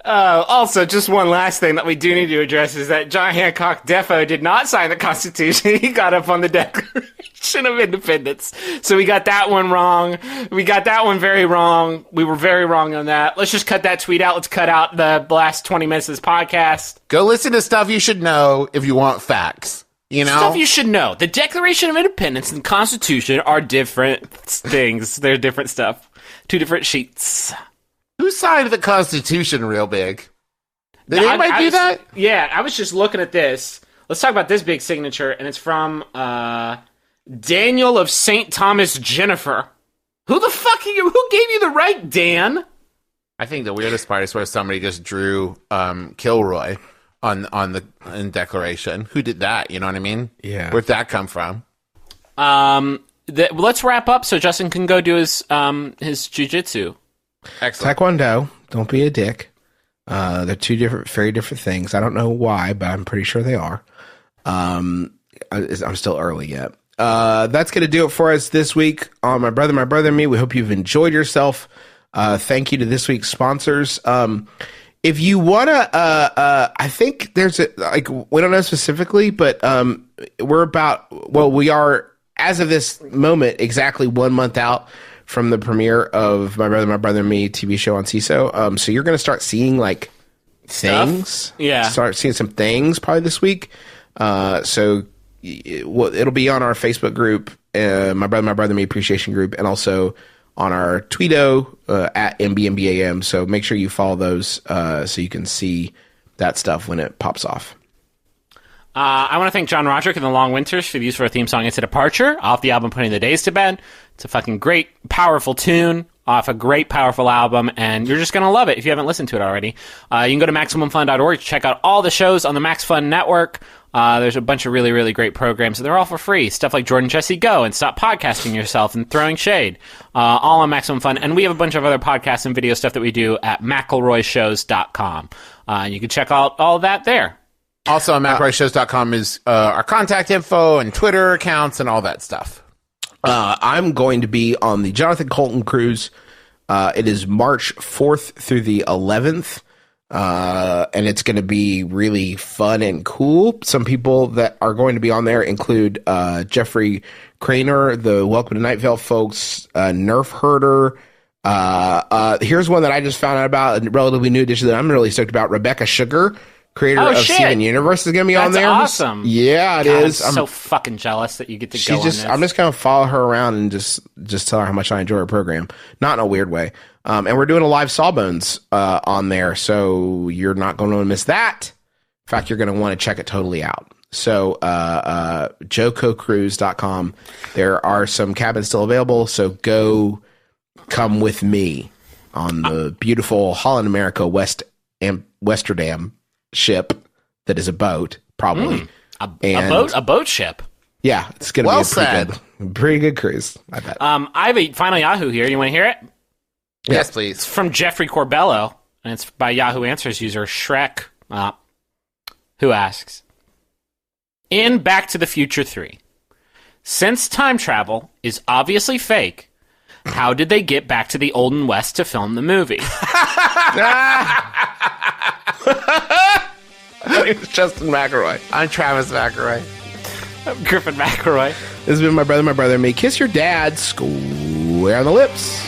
Also, just one last thing that we do need to address is that John Hancock defo did not sign the Constitution. He got up on the Declaration of Independence. So we got that one wrong. We got that one very wrong. We were very wrong on that. Let's just cut that tweet out. Let's cut out the last 20 minutes of this podcast. Go listen to stuff you should know if you want facts. You know? Stuff you should know. The Declaration of Independence and the Constitution are different things. They're different stuff. Two different sheets. Who signed the Constitution real big? Did anybody do that? Yeah, I was just looking at this. Let's talk about this big signature, and it's from Daniel of St. Thomas Jennifer. Who the fuck are you? Who gave you the right, Dan? I think the weirdest part is where somebody just drew Kilroy on the Declaration. Who did that? You know what I mean? Yeah. Where'd that come from? Let's wrap up so Justin can go do his jiu-jitsu. Excellent. Taekwondo. Don't be a dick. They're two very different things. I don't know why, but I'm pretty sure they are. I'm still early yet. That's going to do it for us this week on My Brother and Me. We hope you've enjoyed yourself. Thank you to this week's sponsors. If you want to, I think there's we don't know specifically, but we are, as of this moment, exactly 1 month out from the premiere of My Brother and Me TV show on CISO. So you're going to start seeing like things. Yeah. Start seeing some things probably this week. So it'll be on our Facebook group, My Brother and Me Appreciation Group, and also on our Tweeto at MBMBaM. So make sure you follow those so you can see that stuff when it pops off. I want to thank John Roderick and the Long Winters for the use for our theme song, It's a Departure, off the album Putting the Days to Bed. It's a fucking great, powerful tune off a great, powerful album, and you're just going to love it if you haven't listened to it already. You can go to MaximumFun.org to check out all the shows on the Max Fun Network. There's a bunch of really, really great programs, and they're all for free. Stuff like Jordan Jesse Go and Stop Podcasting Yourself and Throwing Shade, all on Maximum Fun. And we have a bunch of other podcasts and video stuff that we do at McElroyshows.com. You can check out all of that there. Also on McElroyshows.com is our contact info and Twitter accounts and all that stuff. I'm going to be on the Jonathan Colton cruise. It is March 4th through the 11th. And it's going to be really fun and cool. Some people that are going to be on there include Jeffrey Craner, the Welcome to Night Vale folks, Nerf Herder. Here's one that I just found out about, a relatively new edition that I'm really stoked about. Rebecca Sugar, creator of Steven Universe, is going to be on there. That's awesome. Yeah, it is. I'm so fucking jealous that you get to go on this. I'm just going to follow her around and just tell her how much I enjoy her program. Not in a weird way. And we're doing a live Sawbones on there, so you're not going to miss that. In fact, you're going to want to check it totally out. So jococruise.com. There are some cabins still available, so go come with me on the beautiful Holland America Westerdam ship that is a boat, probably. A boat ship. Yeah, it's going to be a pretty good cruise, I bet. I have a Final Yahoo here. You want to hear it? Yes, please. It's from Jeffrey Corbello, and it's by Yahoo Answers user Shrek, who asks, in Back to the Future 3, since time travel is obviously fake, how did they get back to the Olden West to film the movie? It was Justin McElroy. I'm Travis McElroy. I'm Griffin McElroy. This has been My Brother and Me. Kiss your dad square on the lips.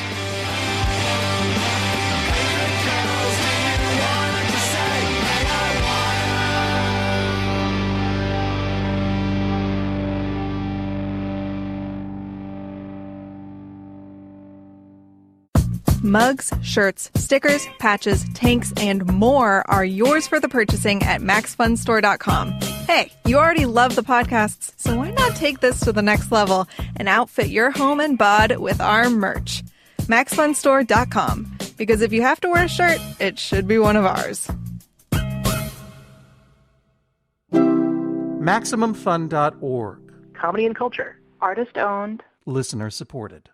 Mugs, shirts, stickers, patches, tanks, and more are yours for the purchasing at MaxFunStore.com. Hey, you already love the podcasts, so why not take this to the next level and outfit your home and bod with our merch? MaxFunStore.com. Because if you have to wear a shirt, it should be one of ours. MaximumFun.org. Comedy and culture. Artist owned. Listener supported.